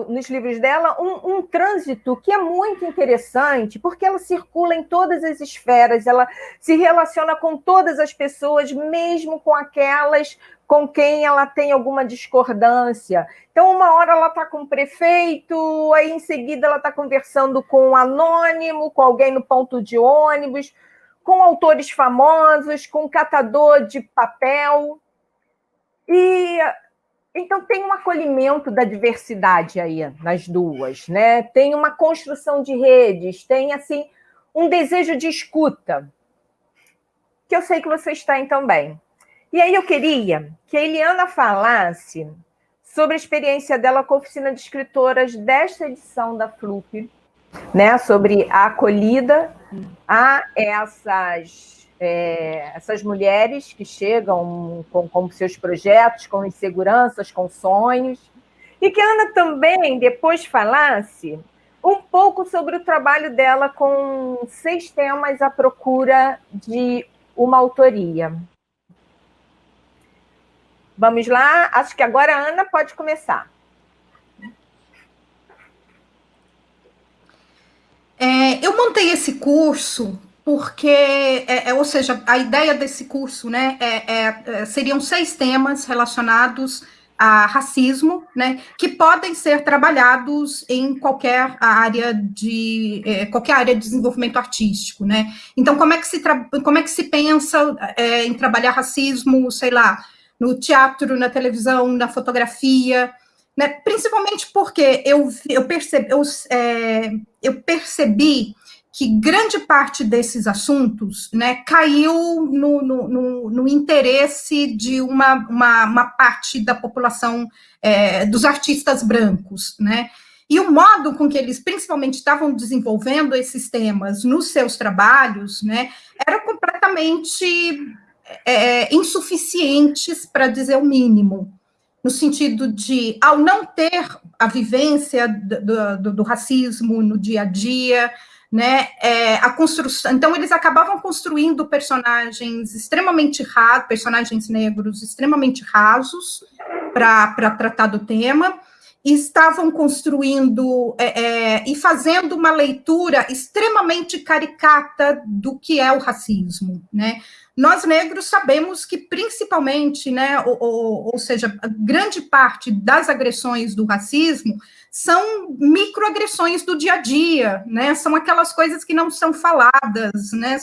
nos livros dela, um trânsito que é muito interessante, porque ela circula em todas as esferas, ela se relaciona com todas as pessoas, mesmo com aquelas com quem ela tem alguma discordância. Então, uma hora ela está com o prefeito, aí em seguida ela está conversando com um anônimo, com alguém no ponto de ônibus, com autores famosos, com um catador de papel. E então tem um acolhimento da diversidade aí nas duas, né? Tem uma construção de redes, tem assim um desejo de escuta, que eu sei que vocês têm também. E aí eu queria que a Eliana falasse sobre a experiência dela com a oficina de escritoras desta edição da FLUP, né? Sobre a acolhida a essas mulheres que chegam com seus projetos, com inseguranças, com sonhos, e que a Ana também depois falasse um pouco sobre o trabalho dela com 6 temas à procura de uma autoria. Vamos lá, acho que agora a Ana pode começar. Eu montei esse curso porque, ou seja, a ideia desse curso, né, seriam 6 temas relacionados a racismo, né, que podem ser trabalhados em qualquer área de desenvolvimento artístico, né. Então, como é que se pensa em trabalhar racismo, sei lá, no teatro, na televisão, na fotografia, né, principalmente porque eu percebi que grande parte desses assuntos, né, caiu no interesse de uma parte da população, dos artistas brancos, né, e o modo com que eles, principalmente, estavam desenvolvendo esses temas nos seus trabalhos, né, eram completamente insuficientes, para dizer o mínimo, no sentido de, ao não ter a vivência do racismo no dia a dia, né, a construção, então eles acabavam construindo personagens personagens negros extremamente rasos para tratar do tema, e estavam construindo e fazendo uma leitura extremamente caricata do que é o racismo, né? Nós negros sabemos que principalmente, né, ou seja, grande parte das agressões do racismo são microagressões do dia a dia, né? São aquelas coisas que não são faladas, né?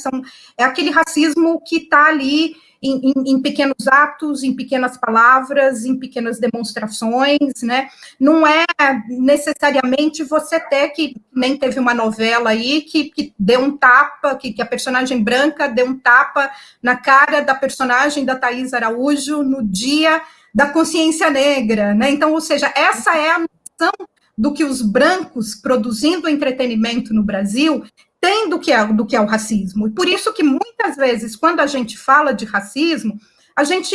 É aquele racismo que está ali em pequenos atos, em pequenas palavras, em pequenas demonstrações, né? Não é necessariamente você ter que, nem teve uma novela aí que deu um tapa, que a personagem branca deu um tapa na cara da personagem da Thaís Araújo no dia da consciência negra, né? Então, ou seja, essa é a noção do que os brancos produzindo entretenimento no Brasil tem do que é o racismo. E por isso que muitas vezes, quando a gente fala de racismo,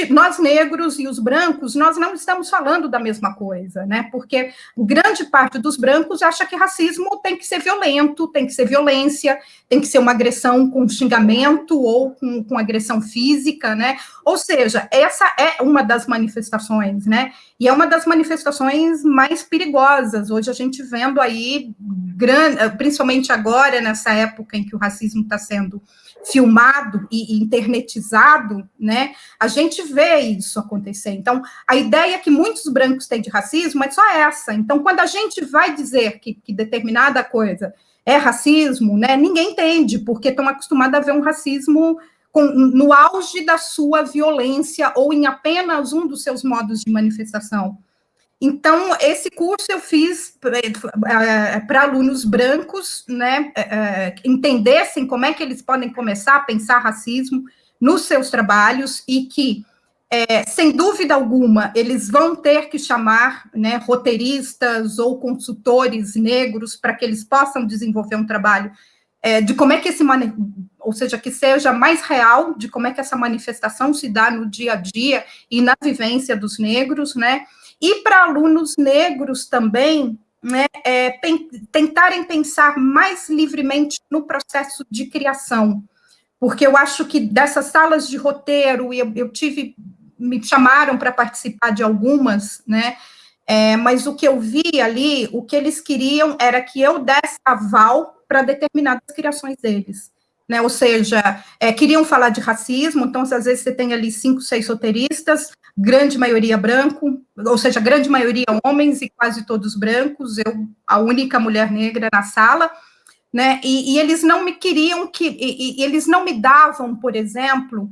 nós negros e os brancos, nós não estamos falando da mesma coisa, né? Porque grande parte dos brancos acha que racismo tem que ser violento, tem que ser violência, tem que ser uma agressão com xingamento ou com agressão física, né? Ou seja, essa é uma das manifestações, né? E é uma das manifestações mais perigosas. Hoje a gente vendo aí, principalmente agora, nessa época em que o racismo está sendo filmado e internetizado, né, a gente vê isso acontecer. Então, a ideia que muitos brancos têm de racismo é só essa. Então, quando a gente vai dizer que determinada coisa é racismo, né, ninguém entende, porque estão acostumados a ver um racismo no auge da sua violência ou em apenas um dos seus modos de manifestação. Então, esse curso eu fiz para alunos brancos, né, entendessem como é que eles podem começar a pensar racismo nos seus trabalhos e que, sem dúvida alguma, eles vão ter que chamar, né, roteiristas ou consultores negros para que eles possam desenvolver um trabalho de como é que ou seja, que seja mais real, de como é que essa manifestação se dá no dia a dia e na vivência dos negros, né? E para alunos negros também, né, tentarem pensar mais livremente no processo de criação, porque eu acho que dessas salas de roteiro, me chamaram para participar de algumas, né, mas o que eu vi ali, o que eles queriam era que eu desse aval para determinadas criações deles, né, ou seja, queriam falar de racismo, então, às vezes, você tem ali 5, 6 roteiristas, grande maioria branco, ou seja, grande maioria homens e quase todos brancos, eu, a única mulher negra na sala, né, e eles não me queriam eles não me davam, por exemplo,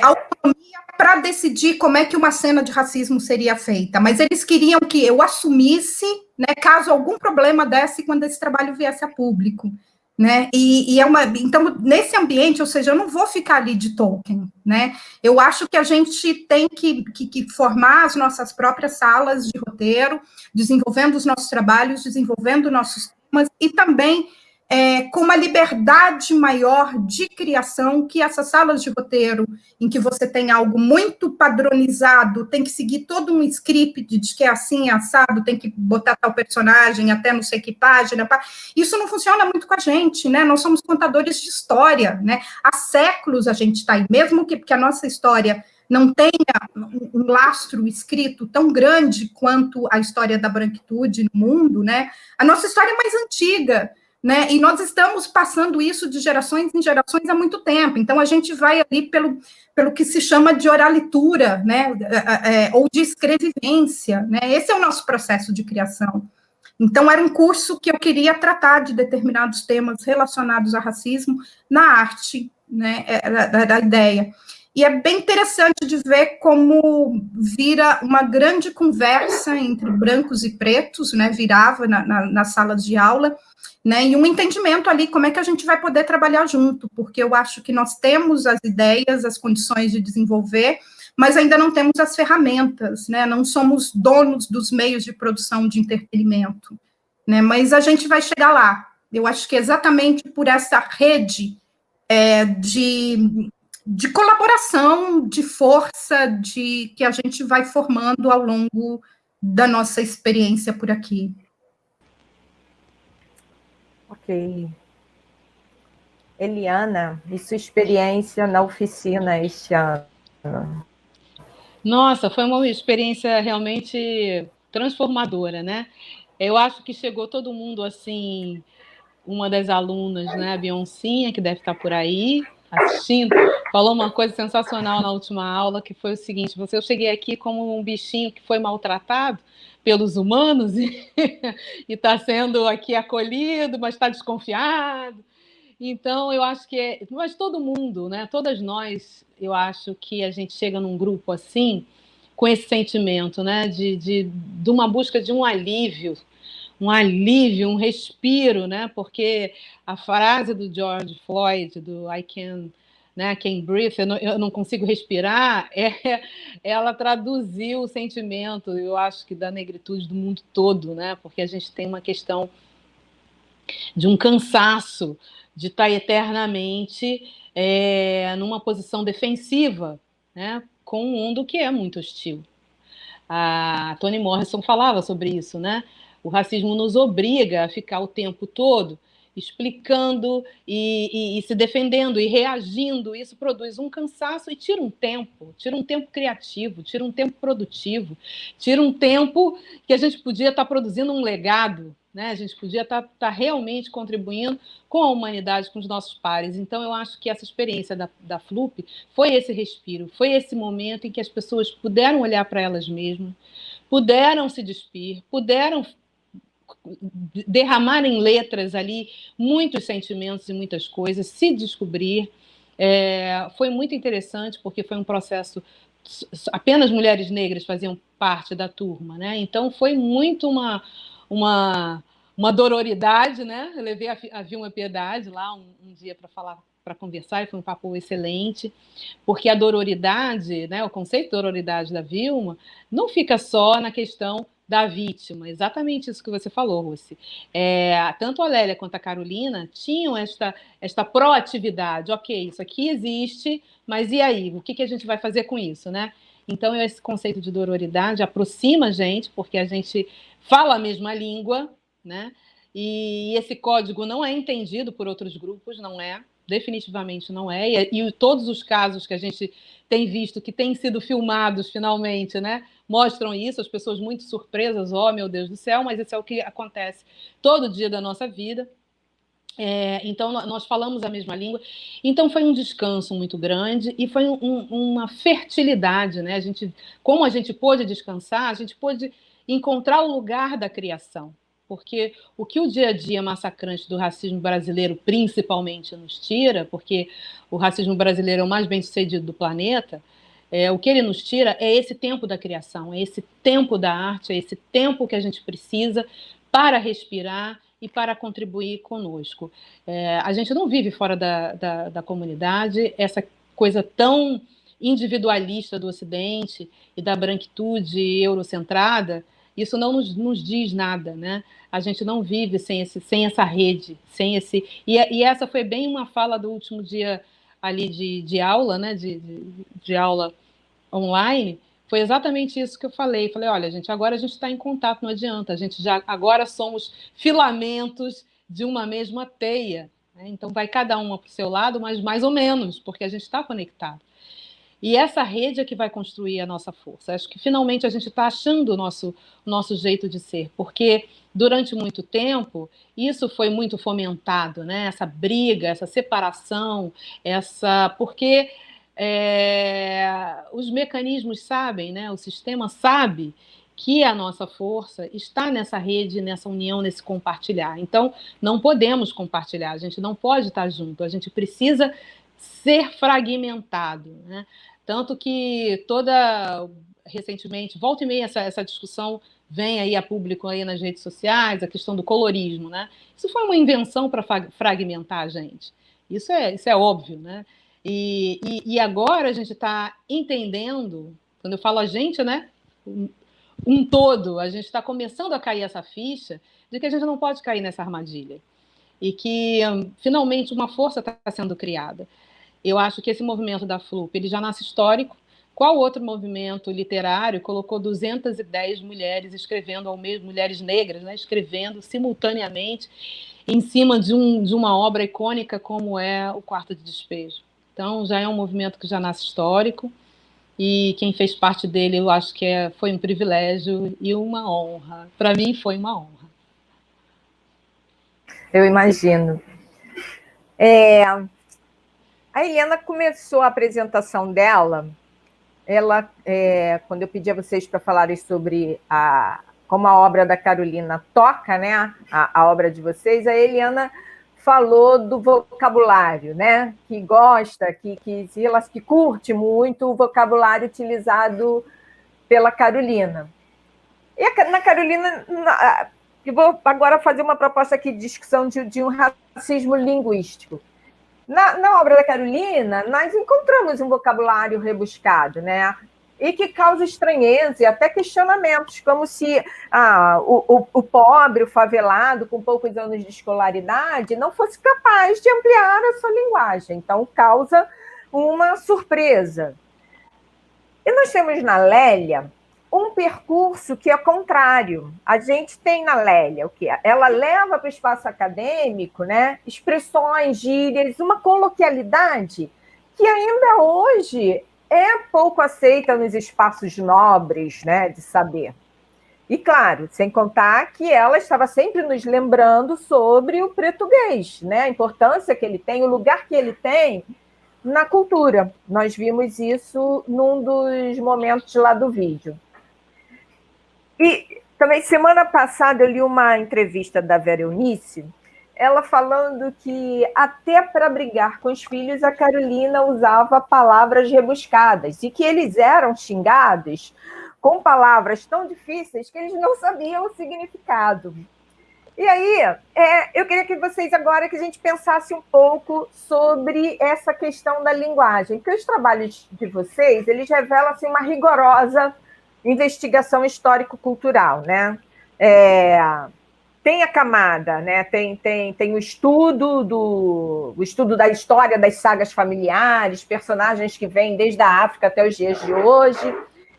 autonomia para decidir como é que uma cena de racismo seria feita, mas eles queriam que eu assumisse, né, caso algum problema desse quando esse trabalho viesse a público, né, então, nesse ambiente, ou seja, eu não vou ficar ali de token, né, eu acho que a gente tem que formar as nossas próprias salas de roteiro, desenvolvendo os nossos trabalhos, desenvolvendo nossos temas, e também com uma liberdade maior de criação, que essas salas de roteiro, em que você tem algo muito padronizado, tem que seguir todo um script de que é assim, assado, tem que botar tal personagem até não sei que página, isso não funciona muito com a gente, né, nós somos contadores de história, né, há séculos a gente está aí, mesmo que a nossa história não tenha um lastro escrito tão grande quanto a história da branquitude no mundo, né? A nossa história é mais antiga, né? E nós estamos passando isso de gerações em gerações há muito tempo. Então, a gente vai ali pelo que se chama de oralitura, né? Ou de escrevivência, né? Esse é o nosso processo de criação. Então, era um curso que eu queria tratar de determinados temas relacionados a racismo na arte, né? Da ideia. E é bem interessante de ver como vira uma grande conversa entre brancos e pretos, né? Virava nas salas de aula, né? E um entendimento ali, como é que a gente vai poder trabalhar junto, porque eu acho que nós temos as ideias, as condições de desenvolver, mas ainda não temos as ferramentas, né? Não somos donos dos meios de produção de entretenimento, né? Mas a gente vai chegar lá. Eu acho que exatamente por essa rede de colaboração, de força, que a gente vai formando ao longo da nossa experiência por aqui. Ok. Eliana, e sua experiência na oficina este ano? Nossa, foi uma experiência realmente transformadora, né? Eu acho que chegou todo mundo assim, uma das alunas, né, a Beyoncé, que deve estar por aí assistindo, falou uma coisa sensacional na última aula, que foi o seguinte: eu cheguei aqui como um bichinho que foi maltratado pelos humanos e está sendo aqui acolhido, mas está desconfiado. Então, eu acho que mas todo mundo, né? Todas nós, eu acho que a gente chega num grupo assim, com esse sentimento, né? De uma busca de um alívio, um respiro, né? Porque a frase do George Floyd, do I can, né, can breathe, eu não consigo respirar, ela traduziu o sentimento, eu acho que da negritude do mundo todo, né? Porque a gente tem uma questão de um cansaço de estar eternamente numa posição defensiva, né, com um mundo que é muito hostil. A Toni Morrison falava sobre isso, né? O racismo nos obriga a ficar o tempo todo explicando e se defendendo e reagindo. Isso produz um cansaço e tira um tempo criativo, tira um tempo produtivo, tira um tempo que a gente podia estar produzindo um legado, né? A gente podia estar realmente contribuindo com a humanidade, com os nossos pares. Então, eu acho que essa experiência da FLUP foi esse respiro, foi esse momento em que as pessoas puderam olhar para elas mesmas, puderam se despir, puderam derramar em letras ali muitos sentimentos e muitas coisas, se descobrir. Foi muito interessante, porque foi um processo, apenas mulheres negras faziam parte da turma, né? Então foi muito uma dororidade, né? Eu levei a Vilma Piedade lá um dia para falar, para conversar, e foi um papo excelente, porque a dororidade, né, o conceito de dororidade da Vilma, não fica só na questão da vítima, exatamente isso que você falou, Rossi. Tanto a Lélia quanto a Carolina tinham esta proatividade. Ok, isso aqui existe, mas e aí? O que a gente vai fazer com isso, né? Então, esse conceito de dororidade aproxima a gente, porque a gente fala a mesma língua, né? E esse código não é entendido por outros grupos, não é, definitivamente não é. E todos os casos que a gente tem visto, que têm sido filmados finalmente, né, mostram isso, as pessoas muito surpresas, oh meu Deus do céu, mas isso é o que acontece todo dia da nossa vida. Então, nós falamos a mesma língua. Então, foi um descanso muito grande e foi uma fertilidade, né? Como a gente pôde descansar, a gente pôde encontrar o lugar da criação. Porque o que o dia a dia massacrante do racismo brasileiro, principalmente, nos tira, porque o racismo brasileiro é o mais bem-sucedido do planeta, o que ele nos tira é esse tempo da criação, é esse tempo da arte, é esse tempo que a gente precisa para respirar e para contribuir conosco. A gente não vive fora da comunidade, essa coisa tão individualista do Ocidente e da branquitude eurocentrada, isso não nos diz nada, né? A gente não vive sem essa rede, sem esse... E essa foi bem uma fala do último dia ali de aula, né? De aula online. Foi exatamente isso que eu falei. Falei, olha, gente, agora a gente está em contato, não adianta. A gente agora somos filamentos de uma mesma teia, né? Então vai cada uma para o seu lado, mas mais ou menos, porque a gente está conectado. E essa rede é que vai construir a nossa força. Acho que finalmente a gente está achando o nosso jeito de ser, porque durante muito tempo isso foi muito fomentado, né? Essa briga, essa separação, porque os mecanismos sabem, né? O sistema sabe que a nossa força está nessa rede, nessa união, nesse compartilhar. Então, não podemos compartilhar, a gente não pode estar junto, a gente precisa ser fragmentado, né? Tanto que recentemente, volta e meia, essa discussão vem aí a público aí nas redes sociais, a questão do colorismo, né? Isso foi uma invenção para fragmentar a gente. Isso é óbvio, né? E agora a gente está entendendo, quando eu falo a gente, né? Um todo, a gente está começando a cair essa ficha de que a gente não pode cair nessa armadilha. E que, finalmente, uma força está sendo criada. Eu acho que esse movimento da FLUP, ele já nasce histórico. Qual outro movimento literário colocou 210 mulheres escrevendo ao mesmo, mulheres negras, né, escrevendo simultaneamente em cima de uma obra icônica como é o Quarto de Despejo? Então, já é um movimento que já nasce histórico, e quem fez parte dele, eu acho que foi um privilégio e uma honra. Para mim, foi uma honra. Eu imagino. A Eliana começou a apresentação dela, quando eu pedi a vocês para falarem sobre como a obra da Carolina toca, né, a obra de vocês, a Eliana falou do vocabulário, né, que gosta, que curte muito o vocabulário utilizado pela Carolina. E na Carolina, eu vou agora fazer uma proposta aqui de discussão de um racismo linguístico. Na obra da Carolina, nós encontramos um vocabulário rebuscado, né? E que causa estranheza e até questionamentos, como se o pobre, o favelado, com poucos anos de escolaridade, não fosse capaz de ampliar a sua linguagem. Então, causa uma surpresa. E nós temos na Lélia um percurso que é contrário. A gente tem na Lélia o quê? Ela leva para o espaço acadêmico, né, expressões, gírias, uma coloquialidade que ainda hoje é pouco aceita nos espaços nobres, né, de saber. E, claro, sem contar que ela estava sempre nos lembrando sobre o português, né, a importância que ele tem, o lugar que ele tem na cultura. Nós vimos isso num dos momentos lá do vídeo. E também, semana passada, eu li uma entrevista da Vera Eunice, ela falando que até para brigar com os filhos, a Carolina usava palavras rebuscadas e que eles eram xingados com palavras tão difíceis que eles não sabiam o significado. E aí, eu queria que vocês agora que a gente pensasse um pouco sobre essa questão da linguagem, porque os trabalhos de vocês, eles revelam assim, uma rigorosa investigação histórico-cultural, né? Tem a camada, né? Tem o estudo da história das sagas familiares, personagens que vêm desde a África até os dias de hoje,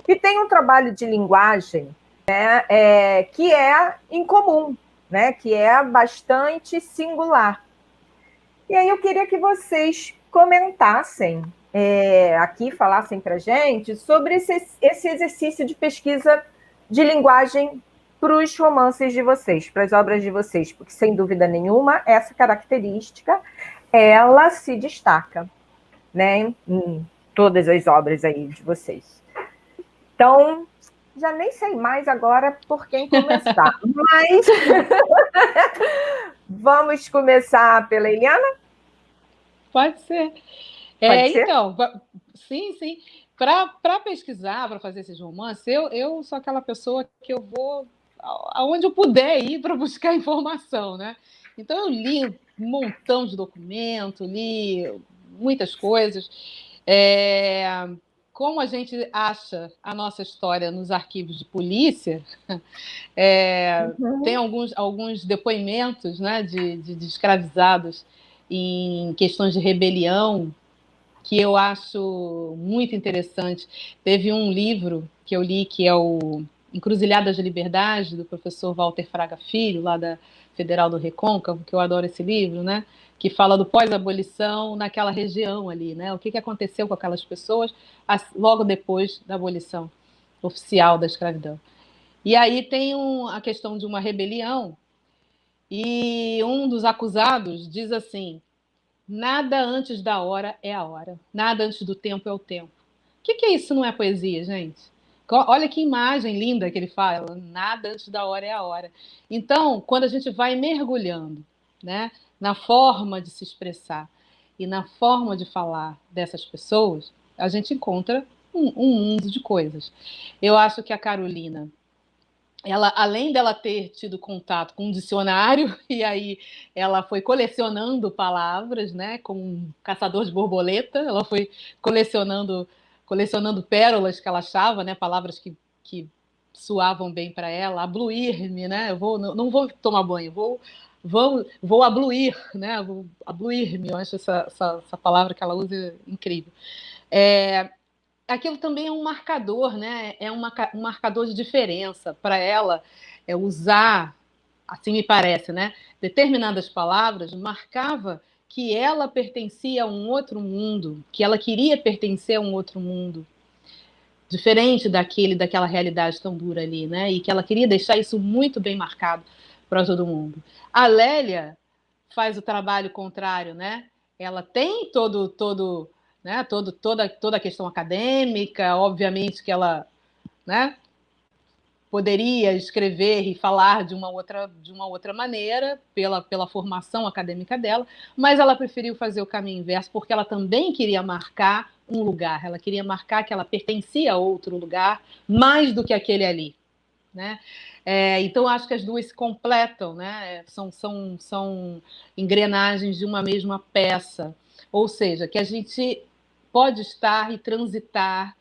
e tem um trabalho de linguagem, né? Que é incomum, né? Que é bastante singular. E aí eu queria que vocês comentassem aqui, falassem para a gente sobre esse exercício de pesquisa de linguagem para os romances de vocês, para as obras de vocês, porque, sem dúvida nenhuma, essa característica, ela se destaca, né, em todas as obras aí de vocês. Então, já nem sei mais agora por quem começar, mas vamos começar pela Eliana? Pode ser. Pode ser? Então, sim. Para pesquisar, para fazer esses romances, eu sou aquela pessoa que eu vou aonde eu puder ir para buscar informação, né? Então, eu li um montão de documentos, li muitas coisas. Como a gente acha a nossa história nos arquivos de polícia, tem alguns depoimentos, né, de escravizados em questões de rebelião, que eu acho muito interessante. Teve um livro que eu li, que é o Encruzilhadas de Liberdade, do professor Walter Fraga Filho, lá da Federal do Recôncavo, que eu adoro esse livro, né? Que fala do pós-abolição naquela região ali, né? O que aconteceu com aquelas pessoas logo depois da abolição oficial da escravidão. E aí tem a questão de uma rebelião, e um dos acusados diz assim: nada antes da hora é a hora, nada antes do tempo é o tempo. O que é isso? Não é poesia, gente? Olha que imagem linda que ele fala, nada antes da hora é a hora. Então, quando a gente vai mergulhando, né, na forma de se expressar e na forma de falar dessas pessoas, a gente encontra um mundo de coisas. Eu acho que a Carolina, ela, além dela ter tido contato com um dicionário, e aí ela foi colecionando palavras, né, como um caçador de borboleta, ela foi colecionando pérolas que ela achava, né, palavras que soavam bem para ela. Abluir-me, né, não vou tomar banho, vou abluir, né, vou abluir-me, eu acho essa palavra que ela usa incrível. Aquilo também é um marcador, né? É um marcador de diferença para ela usar, assim me parece, né? Determinadas palavras marcava que ela pertencia a um outro mundo, que ela queria pertencer a um outro mundo, diferente daquela realidade tão dura ali, né? E que ela queria deixar isso muito bem marcado para todo mundo. A Lélia faz o trabalho contrário, né? Ela tem né, toda a questão acadêmica, obviamente que ela, né, poderia escrever e falar de uma outra maneira, pela formação acadêmica dela, mas ela preferiu fazer o caminho inverso, porque ela também queria marcar um lugar, ela queria marcar que ela pertencia a outro lugar, mais do que aquele ali, né? Então, acho que as duas se completam, né? São engrenagens de uma mesma peça, ou seja, que a gente pode estar e transitar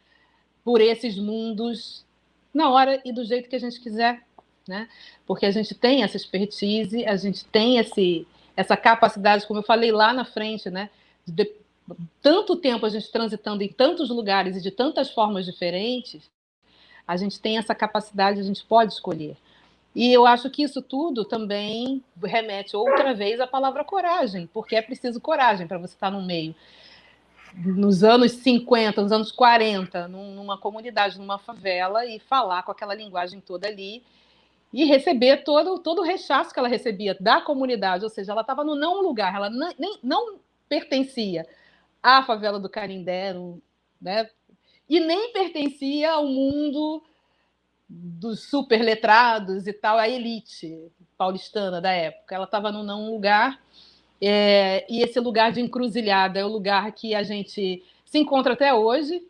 por esses mundos na hora e do jeito que a gente quiser, né? Porque a gente tem essa expertise, a gente tem essa capacidade, como eu falei lá na frente, né? De tanto tempo a gente transitando em tantos lugares e de tantas formas diferentes, a gente tem essa capacidade, a gente pode escolher. E eu acho que isso tudo também remete outra vez à palavra coragem, porque é preciso coragem para você estar no meio. Nos anos 50, nos anos 40, numa comunidade, numa favela, e falar com aquela linguagem toda ali, e receber todo o rechaço que ela recebia da comunidade, ou seja, ela estava no não lugar, ela não pertencia à favela do Canindé, né? E nem pertencia ao mundo dos superletrados e tal, a elite paulistana da época. Ela estava no não lugar, e esse lugar de encruzilhada é o lugar que a gente se encontra até hoje.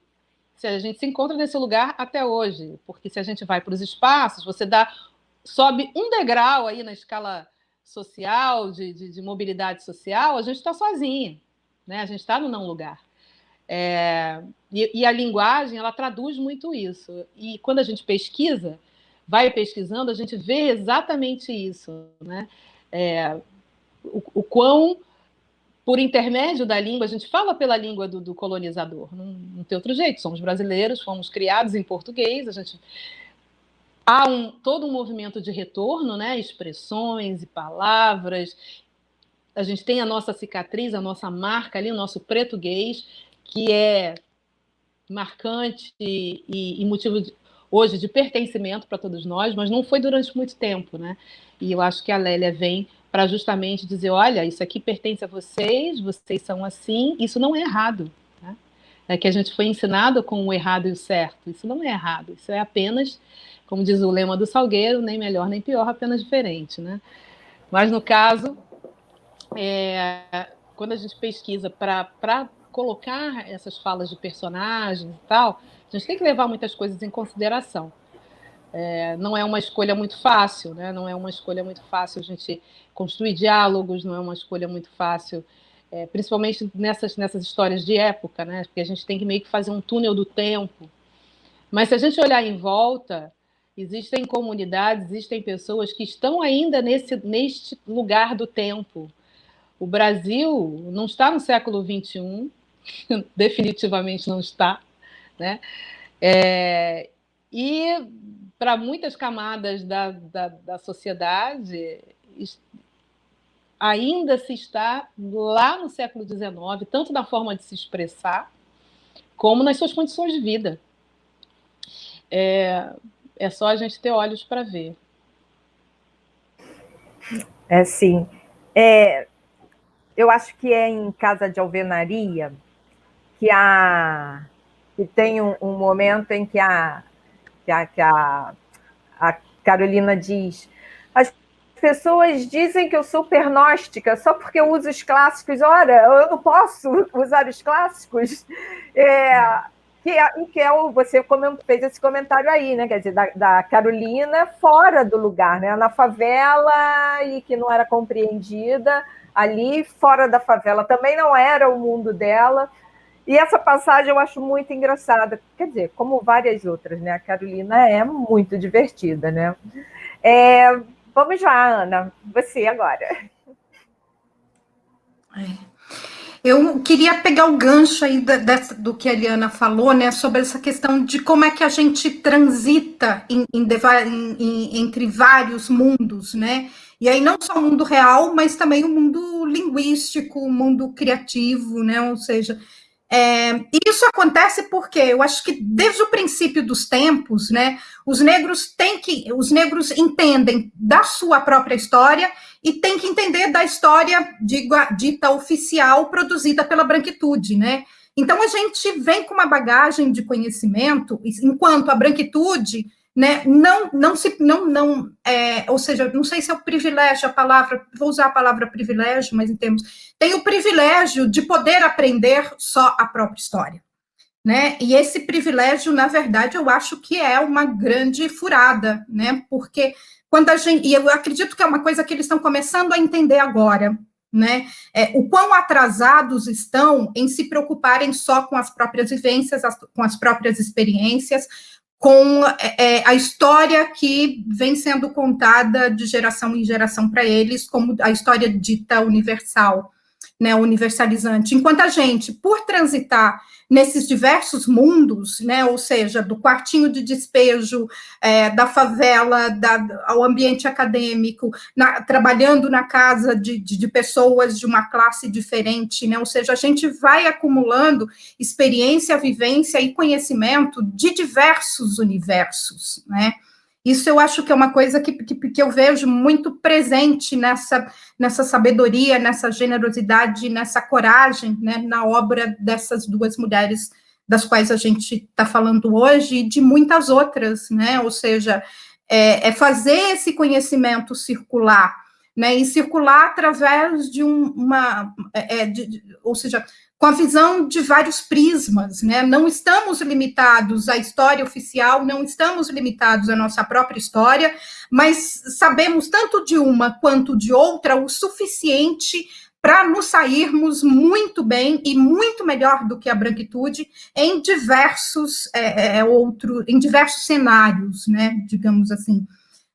A gente se encontra nesse lugar até hoje, porque se a gente vai para os espaços, você sobe um degrau aí na escala social, de mobilidade social, a gente está sozinha, né? A gente está no não lugar. E a linguagem, ela traduz muito isso. E quando a gente pesquisa, vai pesquisando, a gente vê exatamente isso, né? O quão, por intermédio da língua, a gente fala pela língua do colonizador, não tem outro jeito, somos brasileiros, fomos criados em português, há todo um movimento de retorno, né? Expressões e palavras, a gente tem a nossa cicatriz, a nossa marca ali, o nosso português, que é marcante e motivo hoje de pertencimento para todos nós, mas não foi durante muito tempo, né? E eu acho que a Lélia vem para justamente dizer, olha, isso aqui pertence a vocês são assim, isso não é errado, né? É que a gente foi ensinado com o errado e o certo, isso não é errado, isso é apenas, como diz o lema do Salgueiro, nem melhor nem pior, apenas diferente, né? Mas no caso, quando a gente pesquisa para colocar essas falas de personagens e tal, a gente tem que levar muitas coisas em consideração. Não é uma escolha muito fácil, né? Não é uma escolha muito fácil a gente construir diálogos, não é uma escolha muito fácil, principalmente nessas histórias de época, né? Porque a gente tem que meio que fazer um túnel do tempo. Mas se a gente olhar em volta, existem comunidades, existem pessoas que estão ainda neste lugar do tempo. O Brasil não está no século XXI, definitivamente não está, né? E para muitas camadas da sociedade, ainda se está lá no século XIX, tanto na forma de se expressar, como nas suas condições de vida. É só a gente ter olhos para ver. Sim. Eu acho que é em Casa de Alvenaria que tem um momento em que a Carolina diz: as pessoas dizem que eu sou pernóstica só porque eu uso os clássicos. Ora, eu não posso usar os clássicos. Você fez esse comentário aí, né? Quer dizer, da Carolina fora do lugar, né? Na favela, e que não era compreendida, ali fora da favela também não era o mundo dela. E essa passagem eu acho muito engraçada, quer dizer, como várias outras, né? A Carolina é muito divertida, né? Vamos lá, Ana, você agora. Eu queria pegar o gancho aí do que a Eliana falou, né, sobre essa questão de como é que a gente transita entre vários mundos, né? E aí não só o mundo real, mas também o mundo linguístico, o mundo criativo, né? Ou seja, isso acontece porque eu acho que desde o princípio dos tempos, né, os negros entendem da sua própria história e têm que entender da história dita oficial produzida pela branquitude, né? Então a gente vem com uma bagagem de conhecimento, enquanto a branquitude, né, ou seja, não sei se é o privilégio a palavra, vou usar a palavra privilégio, mas em termos, tem o privilégio de poder aprender só a própria história, né? E esse privilégio, na verdade, eu acho que é uma grande furada, né? Porque quando e eu acredito que é uma coisa que eles estão começando a entender agora, né? O quão atrasados estão em se preocuparem só com as próprias vivências, com as próprias experiências, com a história que vem sendo contada de geração em geração para eles, como a história dita universal, né, universalizante. Enquanto a gente, por transitar nesses diversos mundos, né, ou seja, do quartinho de despejo, da favela, ao ambiente acadêmico, trabalhando na casa de pessoas de uma classe diferente, né, ou seja, a gente vai acumulando experiência, vivência e conhecimento de diversos universos, né. Isso eu acho que é uma coisa que eu vejo muito presente nessa sabedoria, nessa generosidade, nessa coragem, né, na obra dessas duas mulheres das quais a gente está falando hoje, e de muitas outras, né, ou seja, fazer esse conhecimento circular, né, e circular através de ou seja, com a visão de vários prismas, né? Não estamos limitados à história oficial, não estamos limitados à nossa própria história, mas sabemos tanto de uma quanto de outra o suficiente para nos sairmos muito bem e muito melhor do que a branquitude em diversos cenários, né? Digamos assim.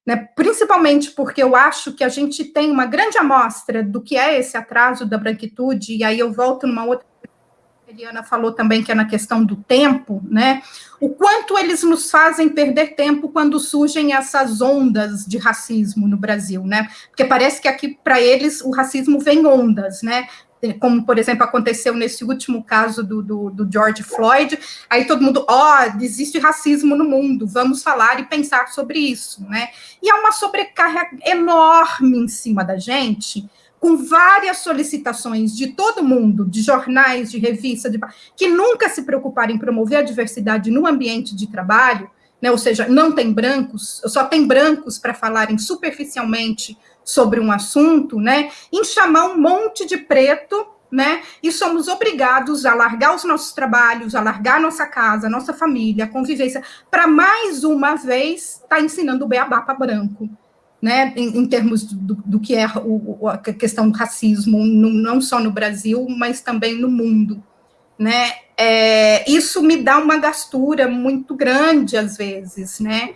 Né, principalmente porque eu acho que a gente tem uma grande amostra do que é esse atraso da branquitude, e aí eu volto numa outra que a Eliana falou também, que é na questão do tempo, né, o quanto eles nos fazem perder tempo quando surgem essas ondas de racismo no Brasil, né, porque parece que aqui, para eles, o racismo vem ondas, né, como, por exemplo, aconteceu nesse último caso do George Floyd, aí todo mundo, existe racismo no mundo, vamos falar e pensar sobre isso, né? E há uma sobrecarga enorme em cima da gente, com várias solicitações de todo mundo, de jornais, de revistas, que nunca se preocuparam em promover a diversidade no ambiente de trabalho, né? Ou seja, não tem brancos, só tem brancos para falarem superficialmente sobre um assunto, né, em chamar um monte de preto, né, e somos obrigados a largar os nossos trabalhos, a largar nossa casa, nossa família, a convivência, para mais uma vez estar ensinando o beabá para branco, né, em termos do que é a questão do racismo, não só no Brasil, mas também no mundo, né? Isso me dá uma gastura muito grande, às vezes, né?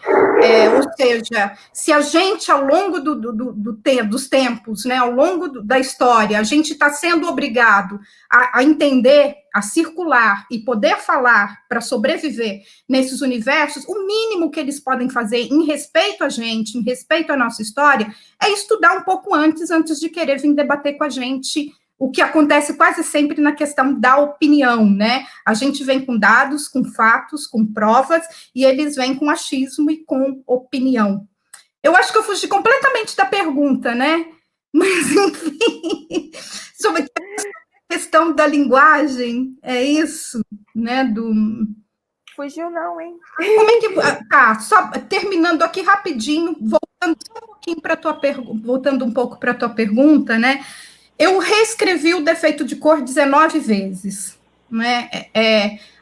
Ou seja, se a gente, ao longo dos tempos, né, ao longo da história, a gente está sendo obrigado a entender, a circular e poder falar para sobreviver nesses universos, o mínimo que eles podem fazer em respeito a gente, em respeito à nossa história, é estudar um pouco antes de querer vir debater com a gente, o que acontece quase sempre na questão da opinião, né? A gente vem com dados, com fatos, com provas, e eles vêm com achismo e com opinião. Eu acho que eu fugi completamente da pergunta, né? Mas, enfim, sobre a questão da linguagem, é isso, né? Fugiu não, hein? Como é que... Tá, só terminando aqui rapidinho, voltando um pouco para a tua pergunta, né? Eu reescrevi o defeito de cor 19 vezes, né?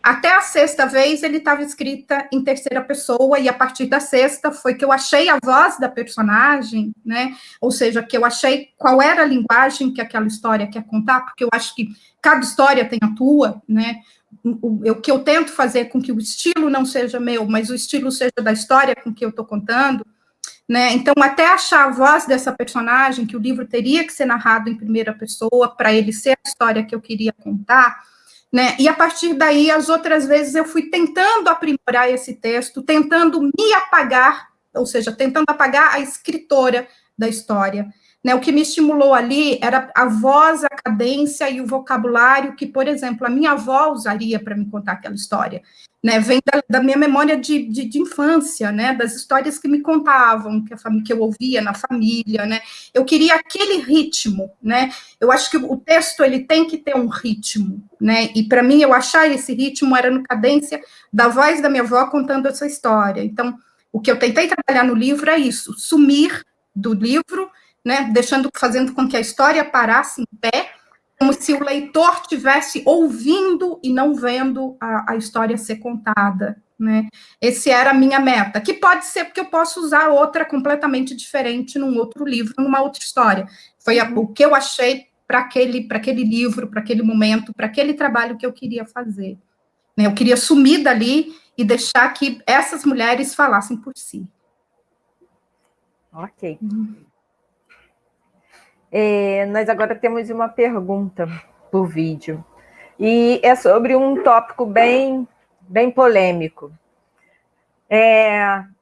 Até a sexta vez ele estava escrita em terceira pessoa, e a partir da sexta foi que eu achei a voz da personagem, né? Ou seja, que eu achei qual era a linguagem que aquela história quer contar, porque eu acho que cada história tem a tua, né? O que eu tento fazer com que o estilo não seja meu, mas o estilo seja da história com que eu estou contando, né? Então, até achar a voz dessa personagem, que o livro teria que ser narrado em primeira pessoa, para ele ser a história que eu queria contar, né? E a partir daí, as outras vezes, eu fui tentando aprimorar esse texto, tentando me apagar, ou seja, tentando apagar a escritora da história, né? O que me estimulou ali era a voz, a cadência e o vocabulário que, por exemplo, a minha avó usaria para me contar aquela história, né? Vem da minha memória de infância, né? Das histórias que me contavam, que eu ouvia na família, né? Eu queria aquele ritmo, né? Eu acho que o texto ele tem que ter um ritmo, né? E para mim eu achar esse ritmo era no cadência da voz da minha avó contando essa história. Então, o que eu tentei trabalhar no livro é isso, sumir do livro, né? Fazendo com que a história parasse em pé, como se o leitor estivesse ouvindo e não vendo a história ser contada, né? Essa era a minha meta, que pode ser porque eu posso usar outra completamente diferente num outro livro, numa outra história. Foi o que eu achei para aquele livro, para aquele momento, para aquele trabalho que eu queria fazer, né? Eu queria sumir dali e deixar que essas mulheres falassem por si. Ok. Nós agora temos uma pergunta por vídeo, e é sobre um tópico bem polêmico.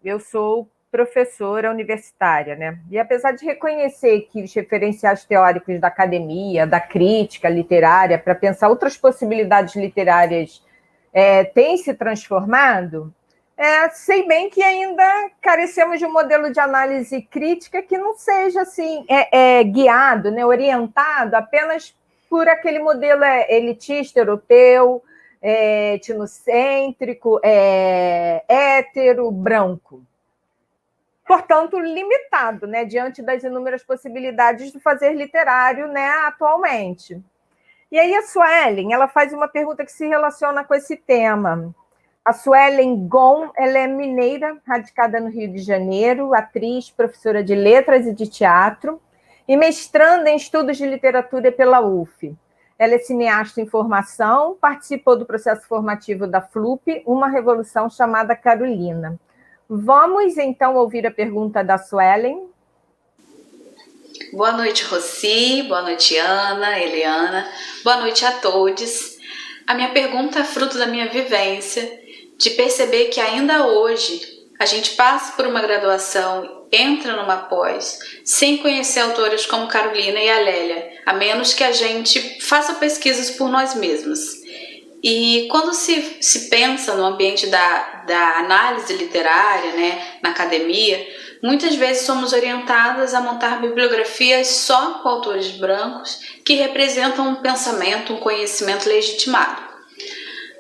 Eu sou professora universitária, né? E apesar de reconhecer que os referenciais teóricos da academia, da crítica literária, para pensar outras possibilidades literárias, têm se transformado, sei bem que ainda carecemos de um modelo de análise crítica que não seja assim, guiado, né, orientado apenas por aquele modelo elitista europeu, etnocêntrico, hétero, branco. Portanto, limitado, né, diante das inúmeras possibilidades do fazer literário, né, atualmente. E aí a Suelen, ela faz uma pergunta que se relaciona com esse tema. A Suelen Gon, ela é mineira, radicada no Rio de Janeiro, atriz, professora de letras e de teatro, e mestranda em estudos de literatura pela UF. Ela é cineasta em formação, participou do processo formativo da FLUP, uma revolução chamada Carolina. Vamos, então, ouvir a pergunta da Suelen. Boa noite, Roci. Boa noite, Ana, Eliana. Boa noite a todos. A minha pergunta é fruto da minha vivência, de perceber que ainda hoje a gente passa por uma graduação, entra numa pós, sem conhecer autoras como Carolina e Alélia, a menos que a gente faça pesquisas por nós mesmos. E quando se pensa no ambiente da análise literária, né, na academia, muitas vezes somos orientadas a montar bibliografias só com autores brancos que representam um pensamento, um conhecimento legitimado.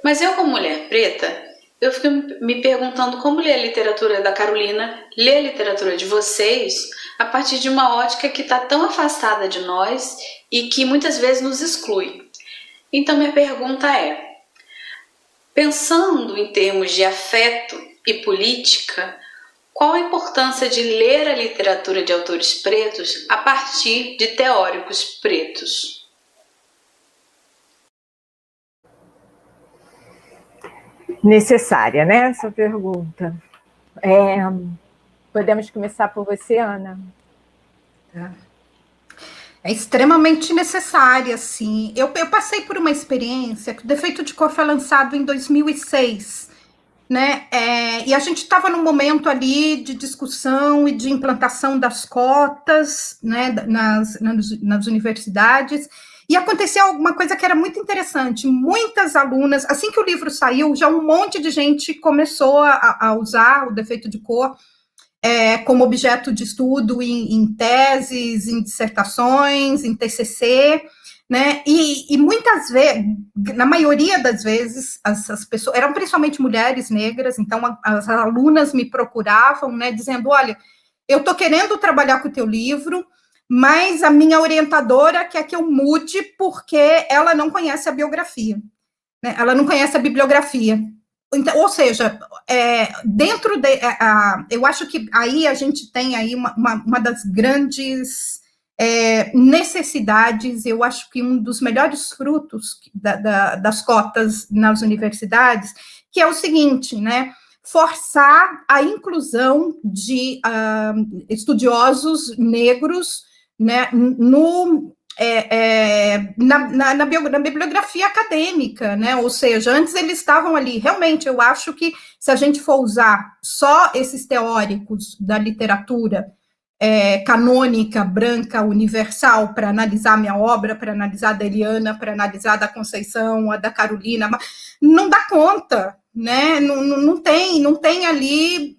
Mas eu, como mulher preta, eu fico me perguntando como ler a literatura da Carolina, ler a literatura de vocês, a partir de uma ótica que está tão afastada de nós e que muitas vezes nos exclui. Então minha pergunta é, pensando em termos de afeto e política, qual a importância de ler a literatura de autores pretos a partir de teóricos pretos? necessária, né, essa pergunta. Podemos começar por você, Ana? É extremamente necessária, sim. Eu passei por uma experiência que o Defeito de Cor foi lançado em 2006, né? E a gente estava num momento ali de discussão e de implantação das cotas, né, nas universidades, e aconteceu alguma coisa que era muito interessante. Muitas alunas, assim que o livro saiu, já um monte de gente começou a usar o Defeito de Cor como objeto de estudo em teses, em dissertações, em TCC, né? E muitas vezes, na maioria das vezes, as pessoas, eram principalmente mulheres negras, então as alunas me procuravam, né, dizendo, olha, eu estou querendo trabalhar com o teu livro, mas a minha orientadora quer que eu mude porque ela não conhece a biografia, né? Ela não conhece a bibliografia. Então, ou seja, eu acho que aí a gente tem aí uma das grandes necessidades, eu acho que um dos melhores frutos das cotas nas universidades, que é o seguinte, né? Forçar a inclusão de estudiosos negros, né, na bibliografia acadêmica, né? Ou seja, antes eles estavam ali. Realmente, eu acho que se a gente for usar só esses teóricos da literatura canônica, branca, universal, para analisar minha obra, para analisar a da Eliana, para analisar a da Conceição, a da Carolina, não dá conta, né? Não tem ali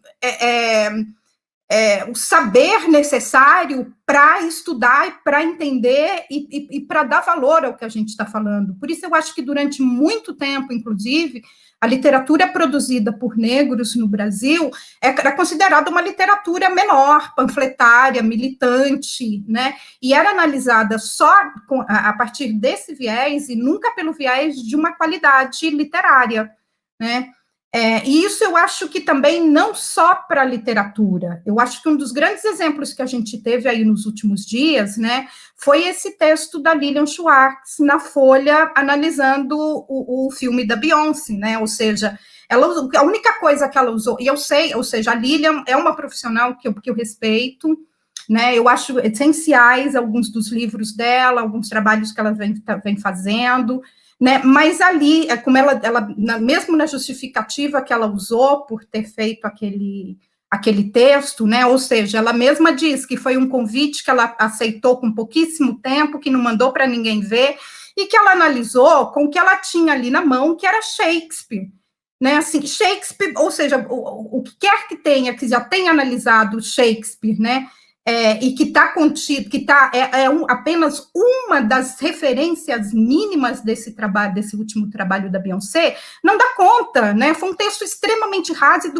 o saber necessário para estudar e para entender e para dar valor ao que a gente está falando. Por isso eu acho que durante muito tempo, inclusive, a literatura produzida por negros no Brasil era considerada uma literatura menor, panfletária, militante, né? E era analisada só a partir desse viés e nunca pelo viés de uma qualidade literária, né? E isso eu acho que também não só para a literatura. Eu acho que um dos grandes exemplos que a gente teve aí nos últimos dias, né, foi esse texto da Lilian Schwartz na Folha, analisando o filme da Beyoncé, né? Ou seja, a única coisa que ela usou, e eu sei, ou seja, a Lilian é uma profissional que eu respeito, né? Eu acho essenciais alguns dos livros dela, alguns trabalhos que ela vem fazendo, né? Mas ali, como ela mesmo na justificativa que ela usou por ter feito aquele texto, né? Ou seja, ela mesma diz que foi um convite que ela aceitou com pouquíssimo tempo, que não mandou para ninguém ver, e que ela analisou com o que ela tinha ali na mão, que era Shakespeare, né? Assim, Shakespeare, ou seja, o que quer que tenha, que já tenha analisado Shakespeare, né? E que está contido, que apenas uma das referências mínimas desse último trabalho da Beyoncé, não dá conta, né? Foi um texto extremamente raso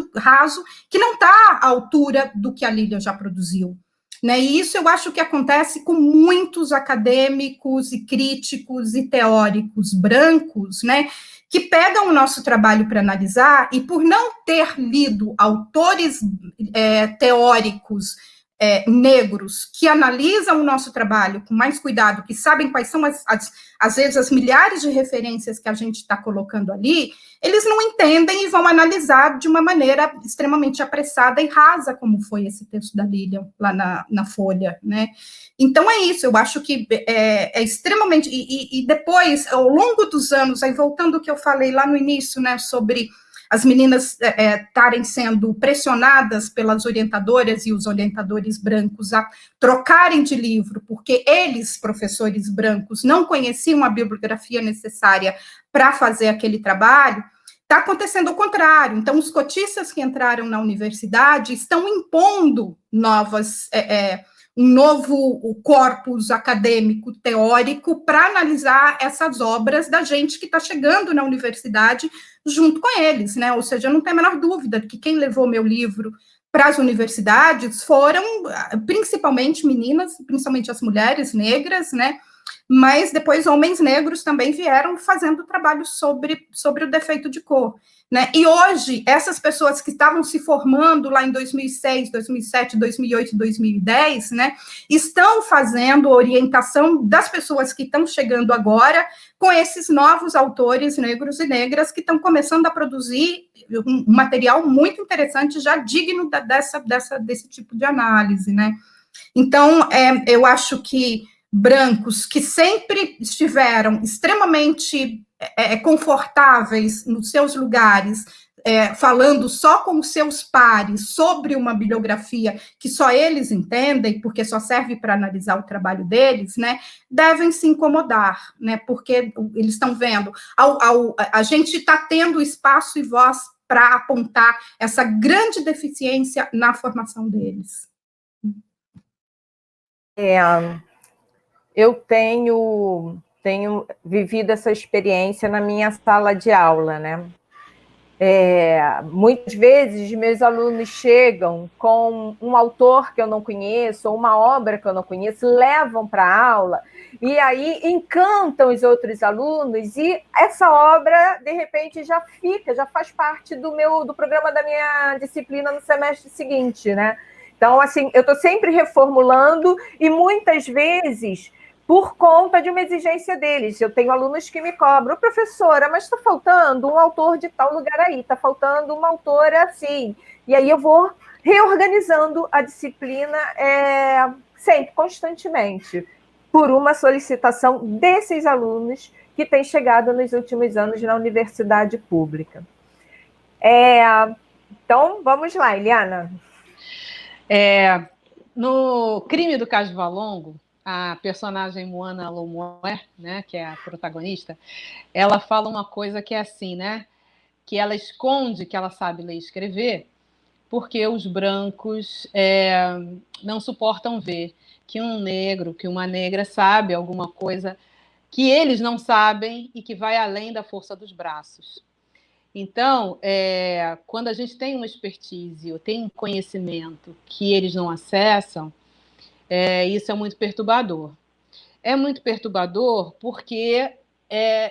que não está à altura do que a Lilian já produziu, né? E isso eu acho que acontece com muitos acadêmicos e críticos e teóricos brancos, né? Que pegam o nosso trabalho para analisar e, por não ter lido autores teóricos negros que analisam o nosso trabalho com mais cuidado, que sabem quais são, às vezes, as milhares de referências que a gente está colocando ali, eles não entendem e vão analisar de uma maneira extremamente apressada e rasa, como foi esse texto da Lilian lá na Folha, né? Então, é isso, eu acho que é extremamente... E depois, ao longo dos anos, aí voltando ao que eu falei lá no início, né, sobre as meninas estarem sendo pressionadas pelas orientadoras e os orientadores brancos a trocarem de livro, porque eles, professores brancos, não conheciam a bibliografia necessária para fazer aquele trabalho, está acontecendo o contrário. Então, os cotistas que entraram na universidade estão impondo um novo corpus acadêmico, teórico, para analisar essas obras da gente que está chegando na universidade junto com eles, né? Ou seja, não tem a menor dúvida que quem levou meu livro para as universidades foram principalmente meninas, principalmente as mulheres negras, né? mas depois homens negros também vieram fazendo trabalho sobre o defeito de cor, né? E hoje, essas pessoas que estavam se formando lá em 2006, 2007, 2008, 2010, né, estão fazendo orientação das pessoas que estão chegando agora com esses novos autores negros e negras que estão começando a produzir um material muito interessante, já digno desse tipo de análise, né? Então, eu acho que brancos que sempre estiveram extremamente confortáveis nos seus lugares, falando só com os seus pares sobre uma bibliografia que só eles entendem, porque só serve para analisar o trabalho deles, né, devem se incomodar, né, porque eles estão vendo, a gente está tendo espaço e voz para apontar essa grande deficiência na formação deles. Eu tenho vivido essa experiência na minha sala de aula, né? Muitas vezes meus alunos chegam com um autor que eu não conheço, ou uma obra que eu não conheço, levam para a aula, e aí encantam os outros alunos, e essa obra, de repente, já faz parte do programa da minha disciplina no semestre seguinte, né? Então, assim, eu estou sempre reformulando, e muitas vezes por conta de uma exigência deles. Eu tenho alunos que me cobram, professora, mas está faltando um autor de tal lugar aí, está faltando uma autora assim. E aí eu vou reorganizando a disciplina sempre, constantemente, por uma solicitação desses alunos que têm chegado nos últimos anos na universidade pública. Então, vamos lá, Eliana. No Crime do Caso Valongo, a personagem Moana Lomoé, né, que é a protagonista, ela fala uma coisa que é assim, né, que ela esconde que ela sabe ler e escrever, porque os brancos não suportam ver que um negro, que uma negra sabe alguma coisa que eles não sabem e que vai além da força dos braços. Então, quando a gente tem uma expertise ou tem um conhecimento que eles não acessam, isso é muito perturbador. É muito perturbador porque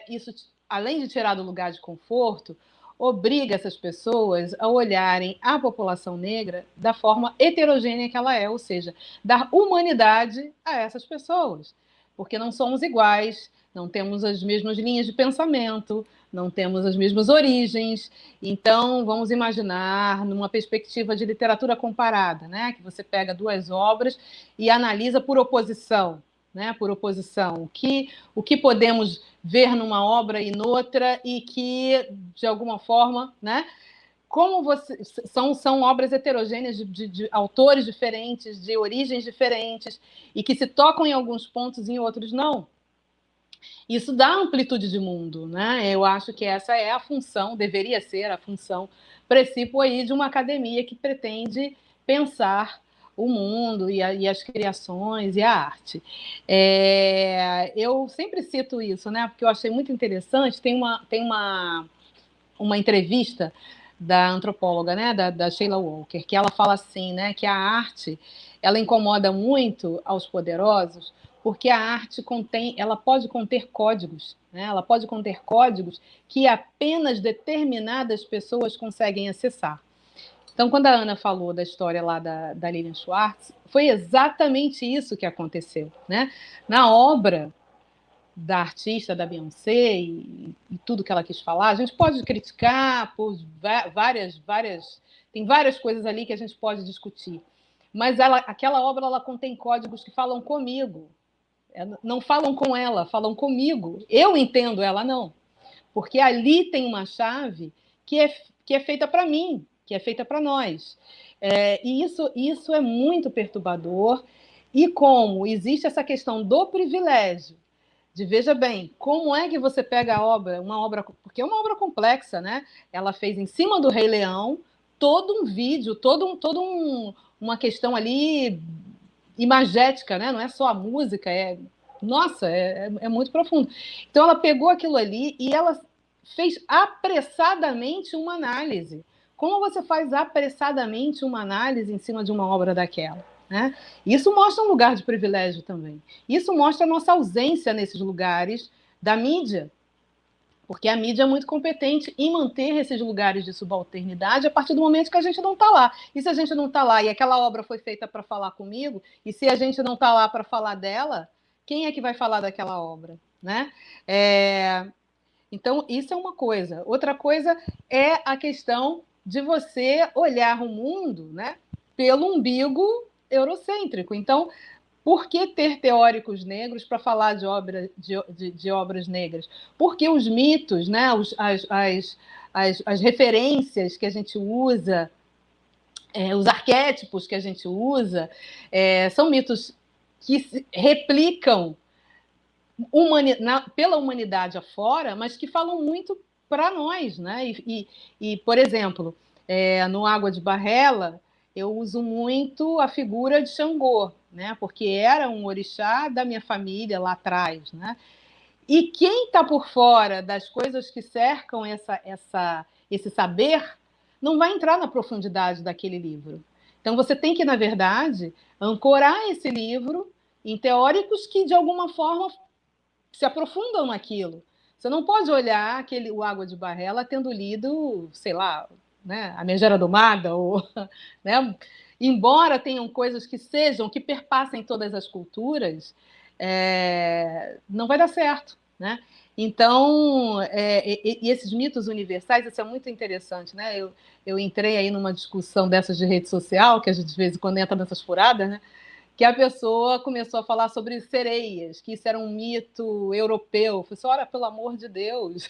isso, além de tirar do lugar de conforto, obriga essas pessoas a olharem a população negra da forma heterogênea que ela é, ou seja, dar humanidade a essas pessoas, porque não somos iguais, não temos as mesmas linhas de pensamento, não temos as mesmas origens. Então, vamos imaginar numa perspectiva de literatura comparada, né? Que você pega duas obras e analisa por oposição, né? Por oposição. O que podemos ver numa obra e noutra e que, de alguma forma, né? Como são obras heterogêneas de autores diferentes, de origens diferentes, e que se tocam em alguns pontos e em outros não. Isso dá amplitude de mundo, né? Eu acho que essa é a função, deveria ser a função principal aí de uma academia que pretende pensar o mundo e as criações e a arte. Eu sempre cito isso, né? Porque eu achei muito interessante. Tem uma entrevista da antropóloga, né? Da Sheila Walker, que ela fala assim, né? Que a arte ela incomoda muito aos poderosos, porque a arte ela pode conter códigos, né? Ela pode conter códigos que apenas determinadas pessoas conseguem acessar. Então, quando a Ana falou da história lá da Lilian Schwartz, foi exatamente isso que aconteceu, né? Na obra da artista, da Beyoncé, e tudo que ela quis falar, a gente pode criticar por tem várias coisas ali que a gente pode discutir, mas aquela obra ela contém códigos que falam comigo, não falam com ela, falam comigo. Eu entendo ela, não. Porque ali tem uma chave que é feita para mim, que é feita para nós. E isso é muito perturbador. E como existe essa questão do privilégio, de, veja bem, como é que você pega a obra, porque é uma obra complexa, né? Ela fez em cima do Rei Leão todo um vídeo, uma questão ali imagética, né? Não é só a música, é muito profundo. Então ela pegou aquilo ali e ela fez apressadamente uma análise. Como você faz apressadamente uma análise em cima de uma obra daquela, né? Isso mostra um lugar de privilégio também. Isso mostra a nossa ausência nesses lugares da mídia, porque a mídia é muito competente em manter esses lugares de subalternidade a partir do momento que a gente não está lá. E se a gente não está lá e aquela obra foi feita para falar comigo, e se a gente não está lá para falar dela, quem é que vai falar daquela obra, né? Então, isso é uma coisa. Outra coisa é a questão de você olhar o mundo, né, pelo umbigo eurocêntrico. Então, por que ter teóricos negros para falar de obras negras? Porque os mitos, né, as referências que a gente usa, os arquétipos que a gente usa, são mitos que se replicam pela humanidade afora, mas que falam muito para nós, né? E, por exemplo, no Água de Barrela, eu uso muito a figura de Xangô, né? Porque era um orixá da minha família lá atrás, né? E quem está por fora das coisas que cercam esse saber não vai entrar na profundidade daquele livro. Então, você tem que, na verdade, ancorar esse livro em teóricos que, de alguma forma, se aprofundam naquilo. Você não pode olhar o Água de Barrela tendo lido, sei lá, né, A Megera Domada, ou, né, embora tenham coisas que perpassem todas as culturas, não vai dar certo, né? Então, e esses mitos universais, isso é muito interessante, né? Eu entrei aí numa discussão dessas de rede social, que a gente de vez em quando entra nessas furadas, né? Que a pessoa começou a falar sobre sereias, que isso era um mito europeu. Eu falei assim, ora, pelo amor de Deus,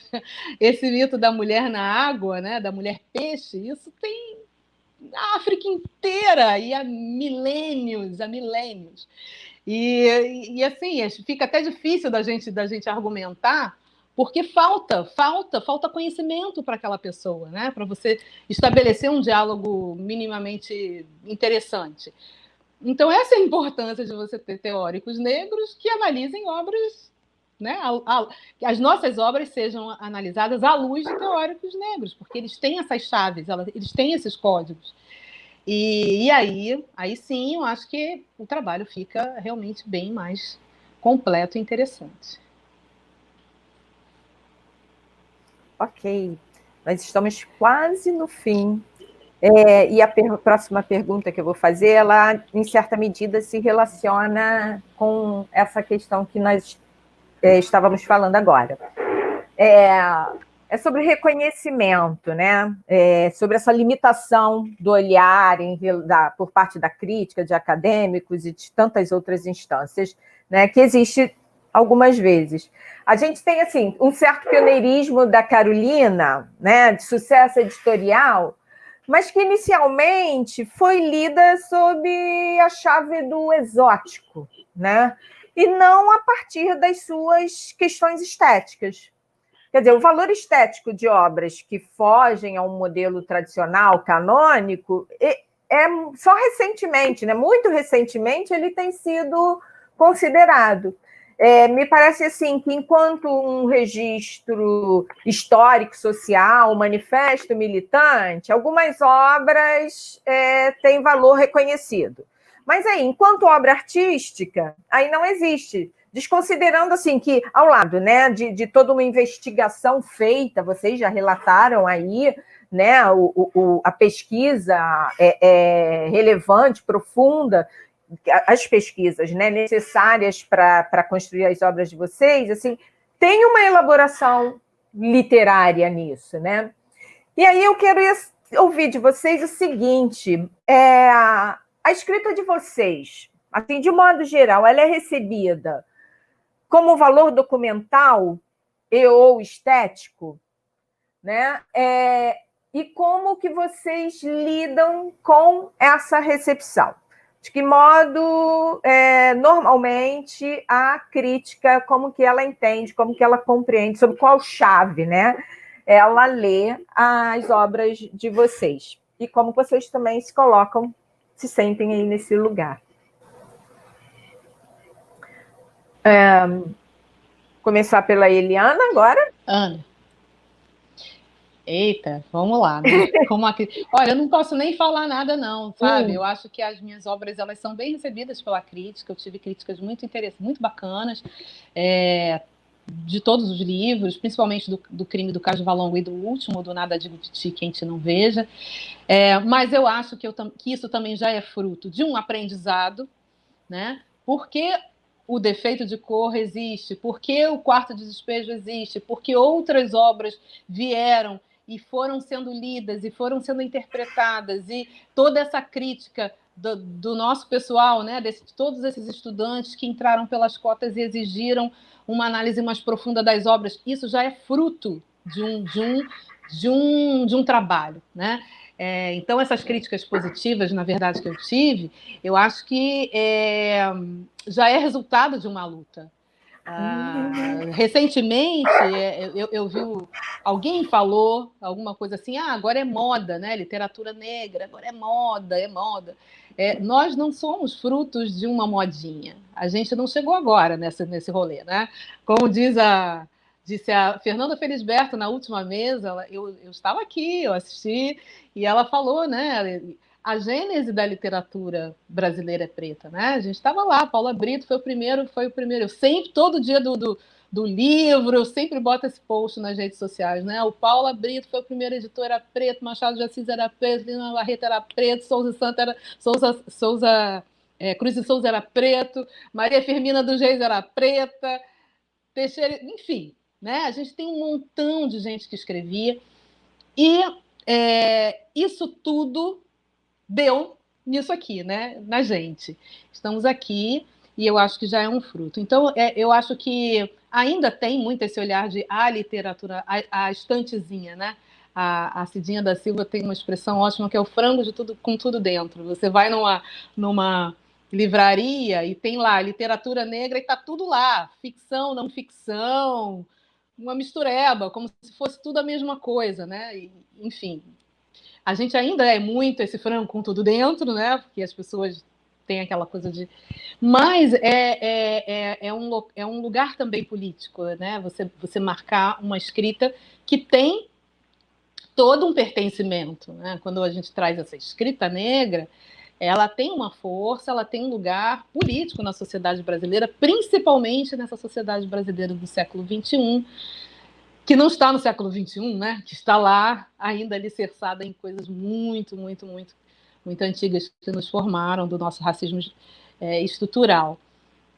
esse mito da mulher na água, né, da mulher peixe, isso tem a África inteira e há milênios, E assim, fica até difícil da gente argumentar, porque falta conhecimento para aquela pessoa, né, para você estabelecer um diálogo minimamente interessante. Então, essa é a importância de você ter teóricos negros que analisem obras, né? Que as nossas obras sejam analisadas à luz de teóricos negros, porque eles têm essas chaves, eles têm esses códigos. E aí sim, eu acho que o trabalho fica realmente bem mais completo e interessante. Ok, nós estamos quase no fim. E a próxima pergunta que eu vou fazer, ela, em certa medida, se relaciona com essa questão que nós estávamos falando agora. É sobre reconhecimento, né? Sobre essa limitação do olhar por parte da crítica, de acadêmicos e de tantas outras instâncias, né, que existe algumas vezes. A gente tem, assim, um certo pioneirismo da Carolina, né, de sucesso editorial, mas que inicialmente foi lida sob a chave do exótico, né? E não a partir das suas questões estéticas. Quer dizer, o valor estético de obras que fogem a um modelo tradicional, canônico, só recentemente, né? Muito recentemente, ele tem sido considerado. Me parece assim que, enquanto um registro histórico, social, um manifesto militante, algumas obras têm valor reconhecido. Mas aí, enquanto obra artística, aí não existe. Desconsiderando assim que, ao lado, né, de toda uma investigação feita, vocês já relataram aí, né, a pesquisa relevante, profunda, as pesquisas, né, necessárias para construir as obras de vocês, assim, tem uma elaboração literária nisso, né? E aí eu quero ouvir de vocês o seguinte: a escrita de vocês, assim, de modo geral, ela é recebida como valor documental ou estético, né? E como que vocês lidam com essa recepção? De que modo, normalmente, a crítica, como que ela entende, como que ela compreende, sobre qual chave, né, ela lê as obras de vocês. E como vocês também se colocam, se sentem aí nesse lugar. Começar pela Eliana agora. Ana. Eita, vamos lá, né? Olha, eu não posso nem falar nada, não, sabe? Eu acho que as minhas obras, elas são bem recebidas pela crítica, eu tive críticas muito interessantes, muito bacanas, de todos os livros, principalmente do Crime do Cais Valongo e do último, do Nada Digo de Ti, Quem Te Não Veja, mas eu acho que isso também já é fruto de um aprendizado, né? Porque o defeito de cor existe, porque o quarto de despejo existe, porque outras obras vieram e foram sendo lidas e foram sendo interpretadas, e toda essa crítica do nosso pessoal, né, de todos esses estudantes que entraram pelas cotas e exigiram uma análise mais profunda das obras, isso já é fruto de um trabalho, né? Então, essas críticas positivas, na verdade, que eu tive, eu acho que já é resultado de uma luta. Recentemente, eu vi alguém falou alguma coisa assim, agora é moda, né? Literatura negra, agora é moda, é moda. Nós não somos frutos de uma modinha. A gente não chegou agora nesse rolê, né? Como disse a Fernanda Felisberto na última mesa, eu estava aqui, eu assisti, e ela falou, né? A gênese da literatura brasileira é preta, né? A gente estava lá, Paula Brito foi o primeiro. Eu sempre, todo dia do livro, eu sempre boto esse post nas redes sociais, né? O Paula Brito foi o primeiro editor, era preto, Machado de Assis era preto, Lima Barreto era preto, Cruz de Souza era preto, Maria Firmina dos Reis era preta, Teixeira, enfim, né? A gente tem um montão de gente que escrevia, e isso tudo deu nisso aqui, né? Na gente. Estamos aqui e eu acho que já é um fruto. Então, eu acho que ainda tem muito esse olhar de literatura, a estantezinha, né? A Cidinha da Silva tem uma expressão ótima que é o frango de tudo, com tudo dentro. Você vai numa livraria e tem lá literatura negra e está tudo lá, ficção, não ficção, uma mistureba, como se fosse tudo a mesma coisa, né? Enfim, a gente ainda é muito esse frango com tudo dentro, né? Porque as pessoas têm aquela coisa de... Mas é um lugar também político, né? Você marcar uma escrita que tem todo um pertencimento, né? Quando a gente traz essa escrita negra, ela tem uma força, ela tem um lugar político na sociedade brasileira, principalmente nessa sociedade brasileira do século XXI, que não está no século XXI, né? Que está lá ainda alicerçada em coisas muito, muito, muito, muito antigas que nos formaram do nosso racismo estrutural.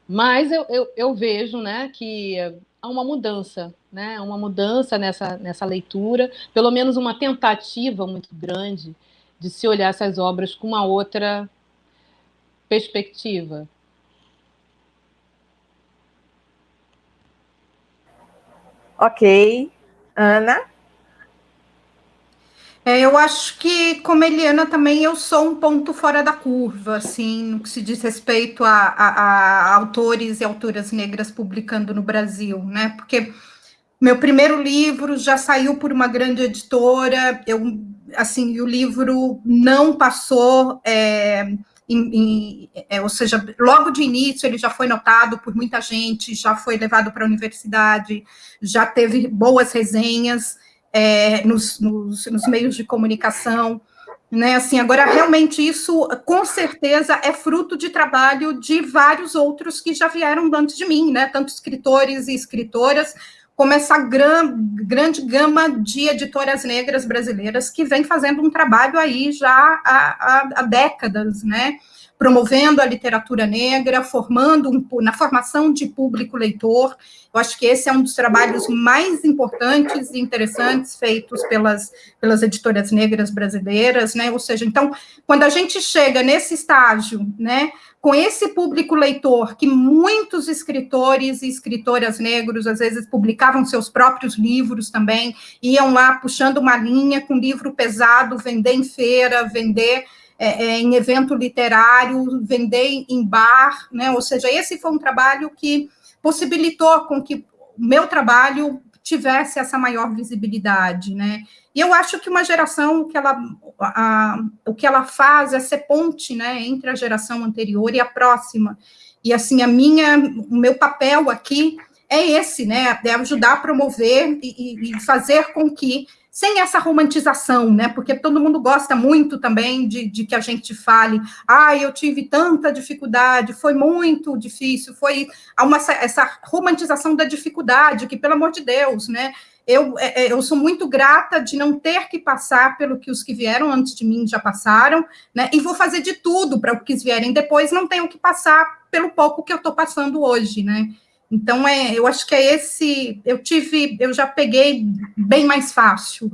Mas eu vejo, né, que há uma mudança, né? Uma mudança nessa leitura, pelo menos uma tentativa muito grande de se olhar essas obras com uma outra perspectiva. Ok. Ana? Eu acho que, como Eliana, também eu sou um ponto fora da curva, assim, no que se diz respeito a autores e autoras negras publicando no Brasil, né? Porque meu primeiro livro já saiu por uma grande editora, assim, o livro não passou... ou seja, logo de início ele já foi notado por muita gente, já foi levado para a universidade, já teve boas resenhas nos meios de comunicação, né? Assim, agora, realmente, isso, com certeza, é fruto de trabalho de vários outros que já vieram antes de mim, né? Tanto escritores e escritoras, como essa grande gama de editoras negras brasileiras que vem fazendo um trabalho aí já há décadas, né? Promovendo a literatura negra, na formação de público leitor. Eu acho que esse é um dos trabalhos mais importantes e interessantes feitos pelas editoras negras brasileiras, né? Ou seja, então, quando a gente chega nesse estágio, né, com esse público leitor, que muitos escritores e escritoras negros, às vezes, publicavam seus próprios livros também, iam lá puxando uma linha com livro pesado, vender em feira, vender em evento literário, vender em bar, né? Ou seja, esse foi um trabalho que possibilitou com que o meu trabalho tivesse essa maior visibilidade, né? E eu acho que uma geração, o que ela faz é ser ponte, né, entre a geração anterior e a próxima. E, assim, o meu papel aqui é esse, né, é ajudar a promover e fazer com que sem essa romantização, né? Porque todo mundo gosta muito também de que a gente fale, eu tive tanta dificuldade, foi muito difícil, foi essa romantização da dificuldade, que, pelo amor de Deus, né? Eu sou muito grata de não ter que passar pelo que os que vieram antes de mim já passaram, né? E vou fazer de tudo para que os vierem depois não tenham que passar pelo pouco que eu estou passando hoje, né? Então, eu acho que é esse... Eu já peguei bem mais fácil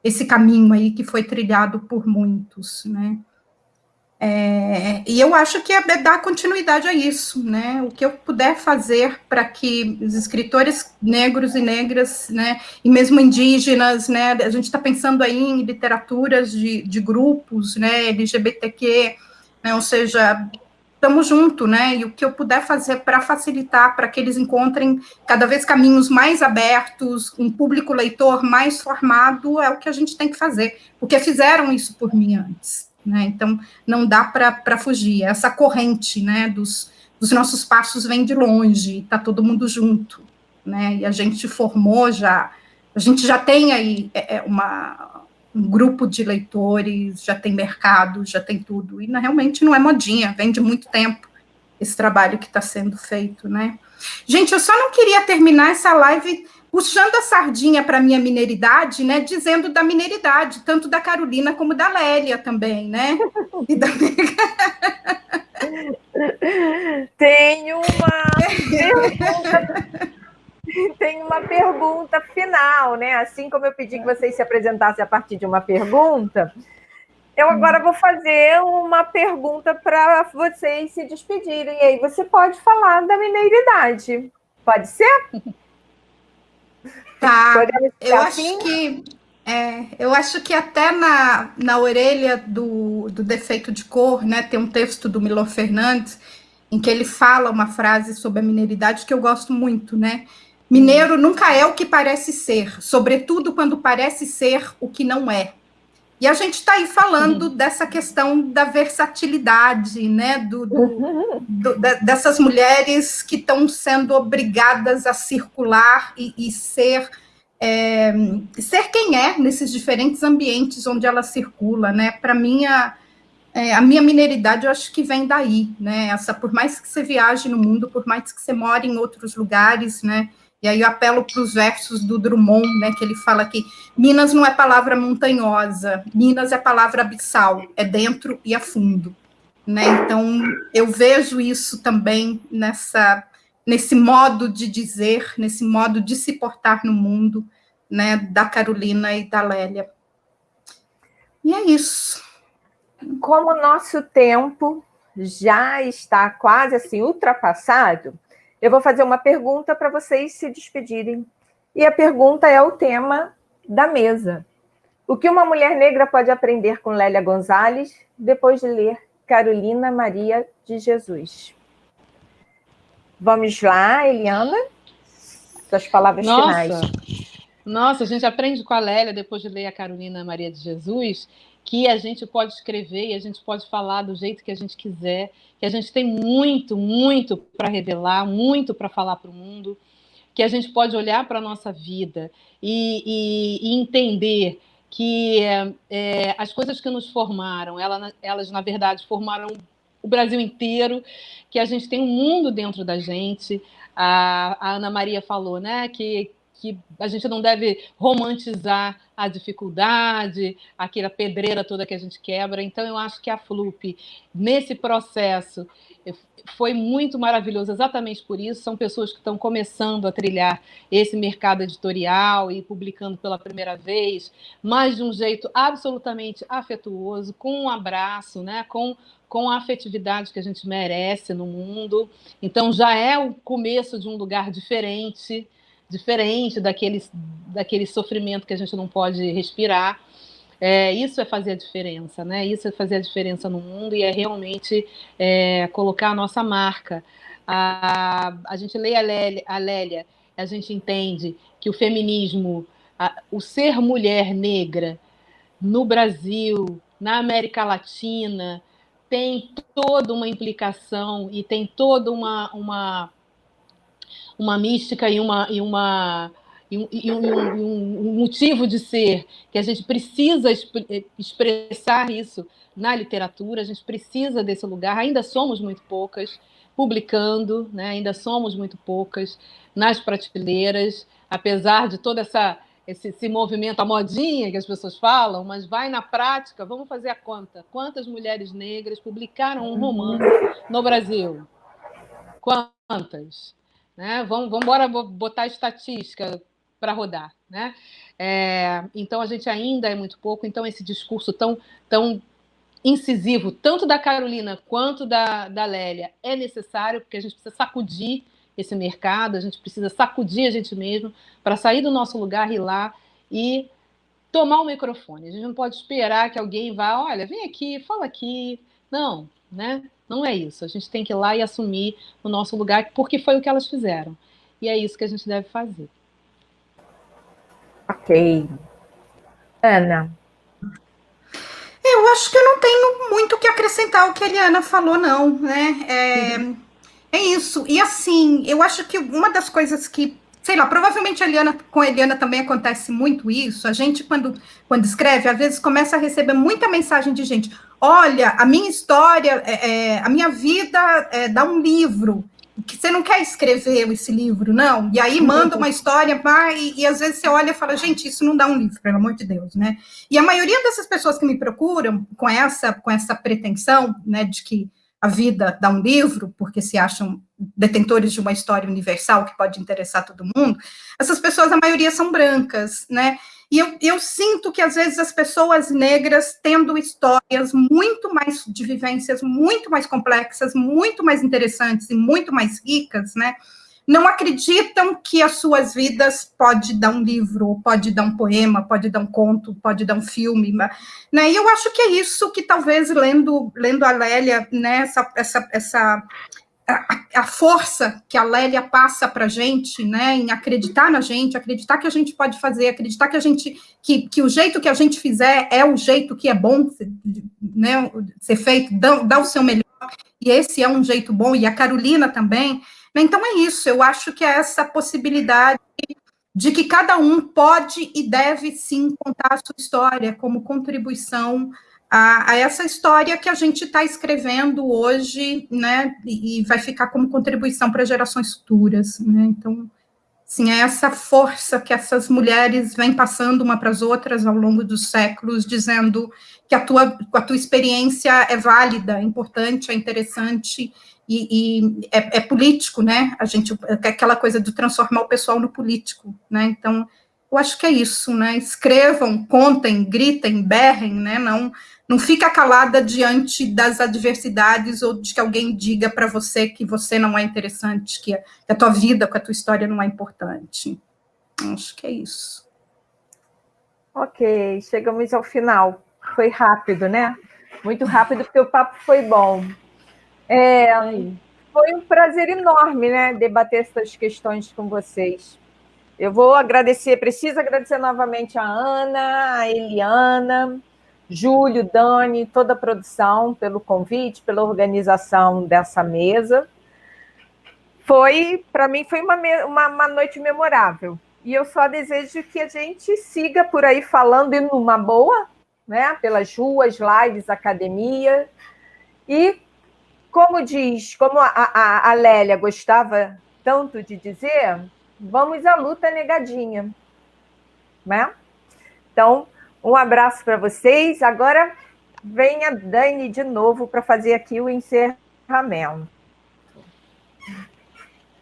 esse caminho aí que foi trilhado por muitos, né? E eu acho que é dar continuidade a isso, né? O que eu puder fazer para que os escritores negros e negras, né, e mesmo indígenas, né, a gente está pensando aí em literaturas de grupos, né, LGBTQ, né, ou seja, estamos juntos, né? E o que eu puder fazer para facilitar, para que eles encontrem cada vez caminhos mais abertos, um público leitor mais formado, é o que a gente tem que fazer, porque fizeram isso por mim antes, né? Então, não dá para fugir. Essa corrente, né, dos nossos passos vem de longe, está todo mundo junto, né? E a gente formou já, a gente já tem aí um grupo de leitores, já tem mercado, já tem tudo, e realmente não é modinha, vem de muito tempo esse trabalho que está sendo feito, né? Gente, eu só não queria terminar essa live puxando a sardinha para a minha mineiridade, né, dizendo da mineiridade, tanto da Carolina como da Lélia também, né? E da... Tem uma pergunta final, né? Assim como eu pedi que vocês se apresentassem a partir de uma pergunta, eu agora vou fazer uma pergunta para vocês se despedirem. E aí você pode falar da mineiridade. Pode ser? Tá. Eu acho que até na orelha do Defeito de Cor, né, tem um texto do Milor Fernandes em que ele fala uma frase sobre a mineiridade que eu gosto muito, né? Mineiro nunca é o que parece ser, sobretudo quando parece ser o que não é. E a gente está aí falando dessa questão da versatilidade, né? Dessas mulheres que estão sendo obrigadas a circular e ser quem é nesses diferentes ambientes onde ela circula, né? Para mim, a minha mineiridade, eu acho que vem daí, né? Por mais que você viaje no mundo, por mais que você more em outros lugares, né? E aí eu apelo para os versos do Drummond, né? Que ele fala que Minas não é palavra montanhosa, Minas é palavra abissal, é dentro e a fundo, né? Então, eu vejo isso também nesse modo de dizer, nesse modo de se portar no mundo, né? Da Carolina e da Lélia. E é isso. Como o nosso tempo já está quase assim ultrapassado, eu vou fazer uma pergunta para vocês se despedirem. E a pergunta é o tema da mesa. O que uma mulher negra pode aprender com Lélia Gonzalez depois de ler Carolina Maria de Jesus? Vamos lá, Eliana? Suas palavras finais. Nossa, a gente aprende com a Lélia, depois de ler a Carolina Maria de Jesus, que a gente pode escrever e a gente pode falar do jeito que a gente quiser, que a gente tem muito, muito para revelar, muito para falar para o mundo, que a gente pode olhar para a nossa vida e entender que as coisas que nos formaram, elas, na verdade, formaram o Brasil inteiro, que a gente tem um mundo dentro da gente. A Ana Maria falou, né, que a gente não deve romantizar a dificuldade, aquela pedreira toda que a gente quebra. Então, eu acho que a FLUP, nesse processo, foi muito maravilhoso, exatamente por isso. São pessoas que estão começando a trilhar esse mercado editorial e publicando pela primeira vez, mas de um jeito absolutamente afetuoso, com um abraço, né? Com a afetividade que a gente merece no mundo. Então, já é o começo de um lugar diferente daquele sofrimento que a gente não pode respirar. Isso é fazer a diferença, né? Isso é fazer a diferença no mundo e é realmente colocar a nossa marca. A gente lê a Lélia, a gente entende que o feminismo, o ser mulher negra no Brasil, na América Latina, tem toda uma implicação e tem toda uma mística e um motivo de ser, que a gente precisa expressar isso na literatura, a gente precisa desse lugar, ainda somos muito poucas publicando, né? Ainda somos muito poucas nas prateleiras, apesar de todo esse movimento, a modinha que as pessoas falam, mas vai na prática, vamos fazer a conta. Quantas mulheres negras publicaram um romance no Brasil? Quantas? Né? Vamos embora botar estatística para rodar. Né? Então, a gente ainda é muito pouco, então esse discurso tão incisivo, tanto da Carolina quanto da Lélia, é necessário, porque a gente precisa sacudir esse mercado, a gente precisa sacudir a gente mesmo para sair do nosso lugar, ir lá e tomar o microfone. A gente não pode esperar que alguém vá, olha, vem aqui, fala aqui. Não, né? Não é isso. A gente tem que ir lá e assumir o nosso lugar, porque foi o que elas fizeram. E é isso que a gente deve fazer. Ok. Ana. Eu acho que eu não tenho muito o que acrescentar ao que a Eliana falou, não, né? É isso. E assim, eu acho que uma das coisas que, sei lá, provavelmente com a Eliana também acontece muito isso. A gente, quando escreve, às vezes começa a receber muita mensagem de gente. Olha, a minha história, a minha vida dá um livro. Que você não quer escrever esse livro, não? E aí manda uma história, e às vezes você olha e fala, gente, isso não dá um livro, pelo amor de Deus, né? E a maioria dessas pessoas que me procuram com essa pretensão, né, de que a vida dá um livro, porque se acham detentores de uma história universal que pode interessar todo mundo, essas pessoas, a maioria são brancas, né? E eu sinto que, às vezes, as pessoas negras, tendo histórias muito mais, de vivências muito mais complexas, muito mais interessantes e muito mais ricas, né, não acreditam que as suas vidas pode dar um livro, pode dar um poema, pode dar um conto, pode dar um filme, né? E eu acho que é isso que talvez lendo a Lélia, né, a força que a Lélia passa para a gente, né, em acreditar na gente, acreditar que a gente pode fazer, acreditar que o jeito que a gente fizer é o jeito que é bom, né, ser feito, dá o seu melhor, e esse é um jeito bom, e a Carolina também. Então é isso, eu acho que é essa possibilidade de que cada um pode e deve, sim, contar a sua história como contribuição a essa história que a gente está escrevendo hoje, né, e vai ficar como contribuição para gerações futuras, né? Então, sim, é essa força que essas mulheres vêm passando uma para as outras ao longo dos séculos, dizendo que a tua experiência é válida, é importante, é interessante, e é político, né? Aquela coisa de transformar o pessoal no político, né? Então, eu acho que é isso, né? Escrevam, contem, gritem, berrem, né? Não fica calada diante das adversidades ou de que alguém diga para você que você não é interessante, que a tua vida, que a tua história não é importante. Acho que é isso. Ok, chegamos ao final. Foi rápido, né? Muito rápido, porque o papo foi bom. Foi um prazer enorme, né, debater essas questões com vocês. Eu vou preciso agradecer novamente a Ana, a Eliana, Júlio, Dani, toda a produção, pelo convite, pela organização dessa mesa. Para mim, foi uma noite memorável. E eu só desejo que a gente siga por aí falando e numa boa, né, pelas ruas, lives, academia. E, como a Lélia gostava tanto de dizer, vamos à luta negadinha, né? Então, um abraço para vocês. Agora vem a Dani de novo para fazer aqui o encerramento.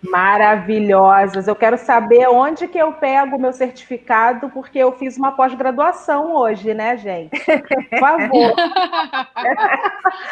Maravilhosas. Eu quero saber onde que eu pego o meu certificado, porque eu fiz uma pós-graduação hoje, né, gente? Por favor.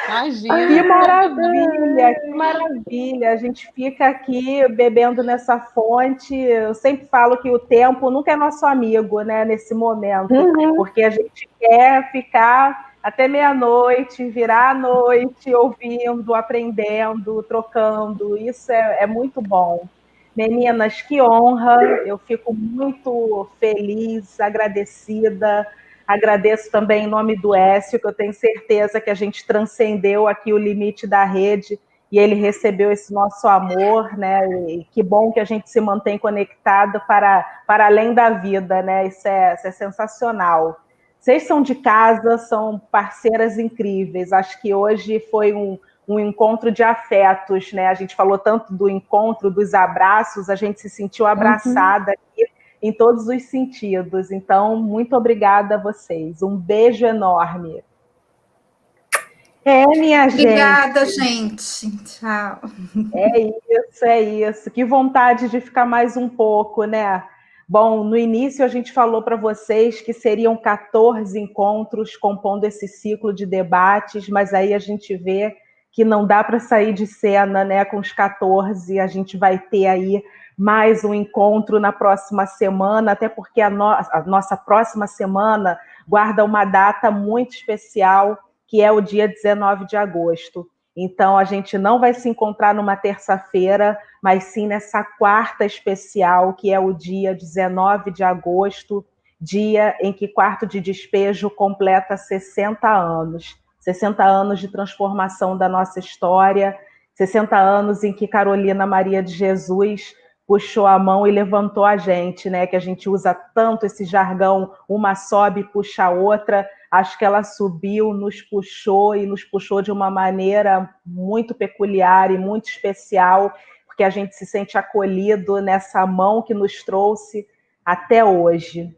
Imagina. Que maravilha, que maravilha. A gente fica aqui bebendo nessa fonte. Eu sempre falo que o tempo nunca é nosso amigo, né, nesse momento, porque a gente quer ficar até meia-noite, virar a noite, ouvindo, aprendendo, trocando. Isso é muito bom. Meninas, que honra. Eu fico muito feliz, agradecida. Agradeço também em nome do Écio, que eu tenho certeza que a gente transcendeu aqui o limite da rede e ele recebeu esse nosso amor, né? E que bom que a gente se mantém conectado para além da vida, né? Isso é sensacional. Vocês são de casa, são parceiras incríveis. Acho que hoje foi um encontro de afetos, né? A gente falou tanto do encontro, dos abraços, a gente se sentiu abraçada aqui em todos os sentidos. Então, muito obrigada a vocês. Um beijo enorme. Minha gente. Obrigada, gente. Tchau. É isso. Que vontade de ficar mais um pouco, né? Bom, no início a gente falou para vocês que seriam 14 encontros compondo esse ciclo de debates, mas aí a gente vê que não dá para sair de cena, né? Com os 14, a gente vai ter aí mais um encontro na próxima semana, até porque a nossa próxima semana guarda uma data muito especial, que é o dia 19 de agosto. Então, a gente não vai se encontrar numa terça-feira, mas sim nessa quarta especial, que é o dia 19 de agosto, dia em que Quarto de Despejo completa 60 anos. 60 anos de transformação da nossa história, 60 anos em que Carolina Maria de Jesus puxou a mão e levantou a gente, né? Que a gente usa tanto esse jargão, uma sobe e puxa a outra. Acho que ela subiu, nos puxou e nos puxou de uma maneira muito peculiar e muito especial, porque a gente se sente acolhido nessa mão que nos trouxe até hoje.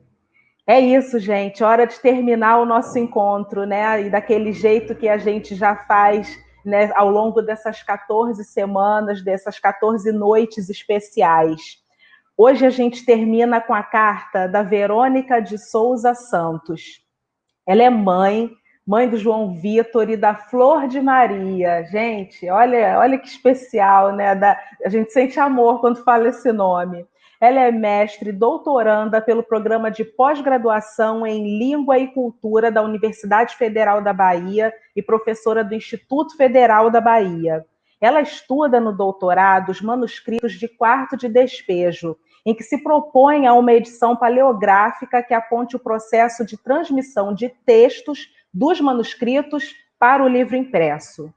É isso, gente. Hora de terminar o nosso encontro, né? E daquele jeito que a gente já faz, né, ao longo dessas 14 semanas, dessas 14 noites especiais. Hoje a gente termina com a carta da Verônica de Souza Santos. Ela é mãe do João Vitor e da Flor de Maria. Gente, olha que especial, né? A gente sente amor quando fala esse nome. Ela é mestre e doutoranda pelo programa de pós-graduação em Língua e Cultura da Universidade Federal da Bahia e professora do Instituto Federal da Bahia. Ela estuda no doutorado os manuscritos de Quarto de Despejo, em que se propõe a uma edição paleográfica que aponte o processo de transmissão de textos dos manuscritos para o livro impresso.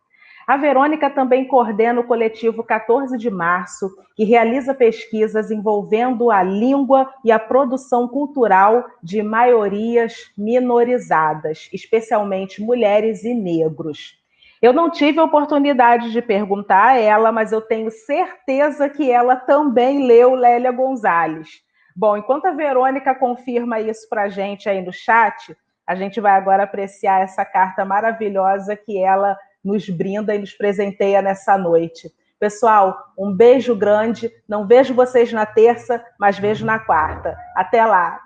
A Verônica também coordena o coletivo 14 de Março, que realiza pesquisas envolvendo a língua e a produção cultural de maiorias minorizadas, especialmente mulheres e negros. Eu não tive a oportunidade de perguntar a ela, mas eu tenho certeza que ela também leu Lélia Gonzalez. Bom, enquanto a Verônica confirma isso para a gente aí no chat, a gente vai agora apreciar essa carta maravilhosa que ela nos brinda e nos presenteia nessa noite. Pessoal, um beijo grande. Não vejo vocês na terça, mas vejo na quarta. Até lá.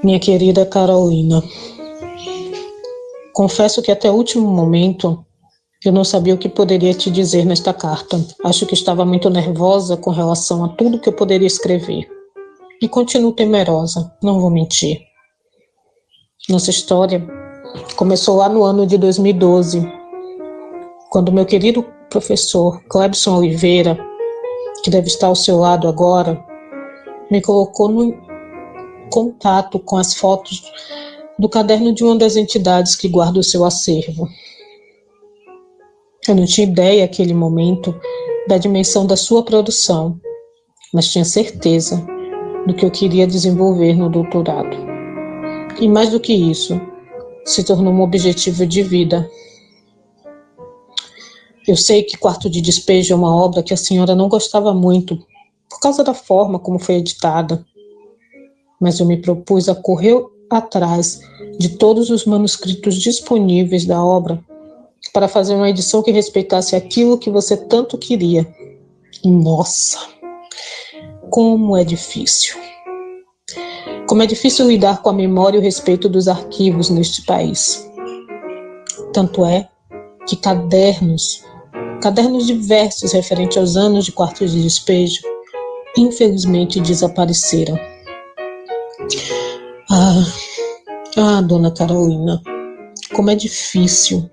Minha querida Carolina, confesso que até o último momento eu não sabia o que poderia te dizer nesta carta. Acho que estava muito nervosa com relação a tudo que eu poderia escrever. E continuo temerosa, não vou mentir. Nossa história começou lá no ano de 2012, quando meu querido professor Clebson Oliveira, que deve estar ao seu lado agora, me colocou no contato com as fotos do caderno de uma das entidades que guarda o seu acervo. Eu não tinha ideia, naquele momento, da dimensão da sua produção, mas tinha certeza do que eu queria desenvolver no doutorado. E mais do que isso, se tornou um objetivo de vida. Eu sei que Quarto de Despejo é uma obra que a senhora não gostava muito, por causa da forma como foi editada, mas eu me propus a correr atrás de todos os manuscritos disponíveis da obra para fazer uma edição que respeitasse aquilo que você tanto queria. E, nossa, como é difícil. Como é difícil lidar com a memória e o respeito dos arquivos neste país. Tanto é que cadernos diversos referentes aos anos de Quarto de Despejo, infelizmente desapareceram. Dona Carolina, como é difícil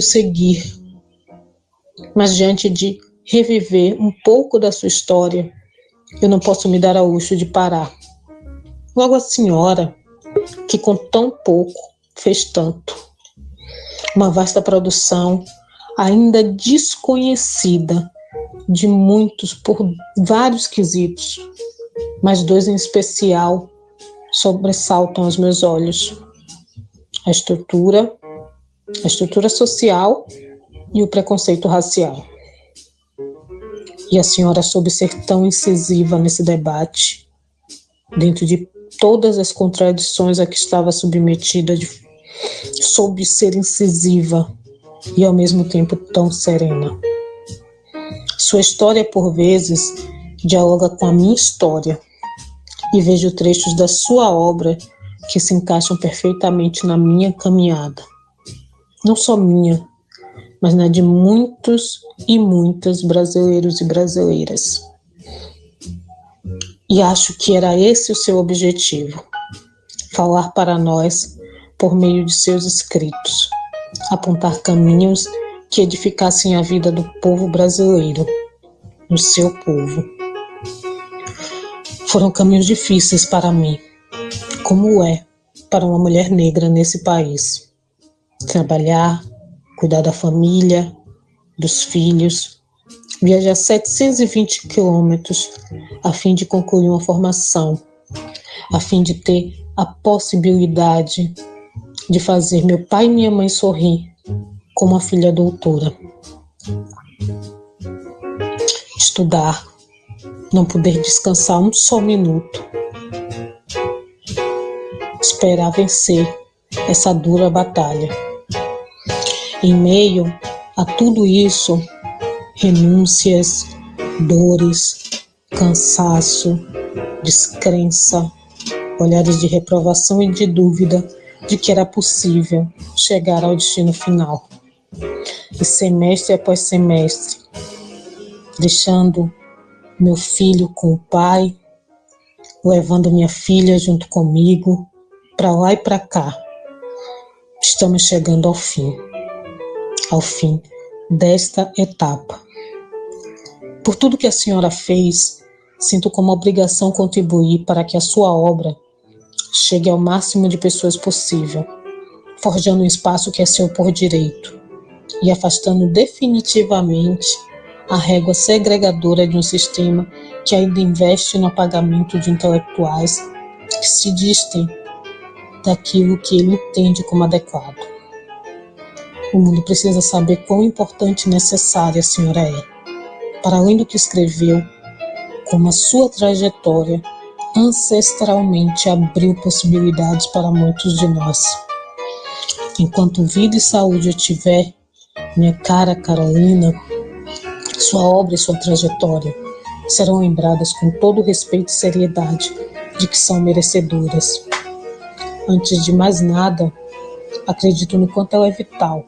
seguir. Mas diante de reviver um pouco da sua história, eu não posso me dar ao luxo de parar. Logo a senhora, que com tão pouco fez tanto. Uma vasta produção, ainda desconhecida de muitos por vários quesitos, mas dois em especial sobressaltam aos meus olhos: a estrutura social e o preconceito racial. E a senhora soube ser tão incisiva nesse debate, dentro de todas as contradições a que estava submetida, soube ser incisiva e ao mesmo tempo tão serena. Sua história, por vezes, dialoga com a minha história, e vejo trechos da sua obra que se encaixam perfeitamente na minha caminhada. Não só minha, mas na de muitos e muitas brasileiros e brasileiras. E acho que era esse o seu objetivo: falar para nós por meio de seus escritos, apontar caminhos que edificassem a vida do povo brasileiro, do seu povo. Foram caminhos difíceis para mim, como é para uma mulher negra nesse país. Trabalhar, cuidar da família, dos filhos, viajar 720 quilômetros a fim de concluir uma formação, a fim de ter a possibilidade de fazer meu pai e minha mãe sorrir como a filha doutora. Estudar, não poder descansar um só minuto. Esperar vencer essa dura batalha. Em meio a tudo isso, renúncias, dores, cansaço, descrença, olhares de reprovação e de dúvida de que era possível chegar ao destino final. E semestre após semestre, deixando meu filho com o pai, levando minha filha junto comigo, para lá e para cá. Estamos chegando ao fim desta etapa. Por tudo que a senhora fez, sinto como obrigação contribuir para que a sua obra chegue ao máximo de pessoas possível, forjando um espaço que é seu por direito e afastando definitivamente a régua segregadora de um sistema que ainda investe no apagamento de intelectuais que se distem daquilo que ele entende como adequado. O mundo precisa saber quão importante e necessária a senhora é, para além do que escreveu, como a sua trajetória ancestralmente abriu possibilidades para muitos de nós. Enquanto vida e saúde eu tiver, minha cara Carolina, sua obra e sua trajetória serão lembradas com todo o respeito e seriedade de que são merecedoras. Antes de mais nada, acredito no quanto ela é vital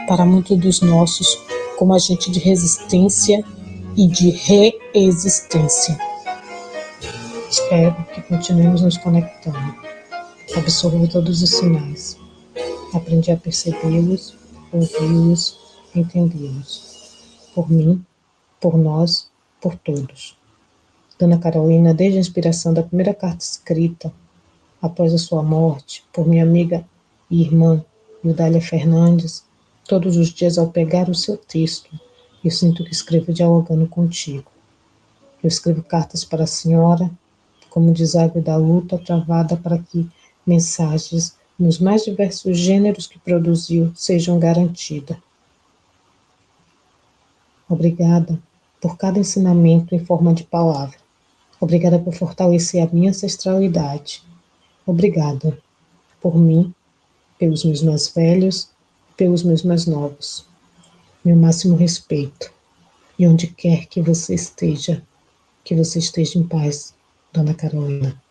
para muitos dos nossos como agente de resistência e de reexistência. Espero que continuemos nos conectando. Absorvo todos os sinais. Aprendi a percebê-los, ouvi-los, entendê-los. Por mim, por nós, por todos. Dona Carolina, desde a inspiração da primeira carta escrita, após a sua morte, por minha amiga e irmã Eudália Fernandes, todos os dias ao pegar o seu texto, eu sinto que escrevo dialogando contigo. Eu escrevo cartas para a senhora, como deságue da luta travada para que mensagens nos mais diversos gêneros que produziu sejam garantidas. Obrigada por cada ensinamento em forma de palavra. Obrigada por fortalecer a minha ancestralidade. Obrigada por mim, pelos meus mais velhos, pelos meus mais novos. Meu máximo respeito. E onde quer que você esteja em paz, Dona Carolina.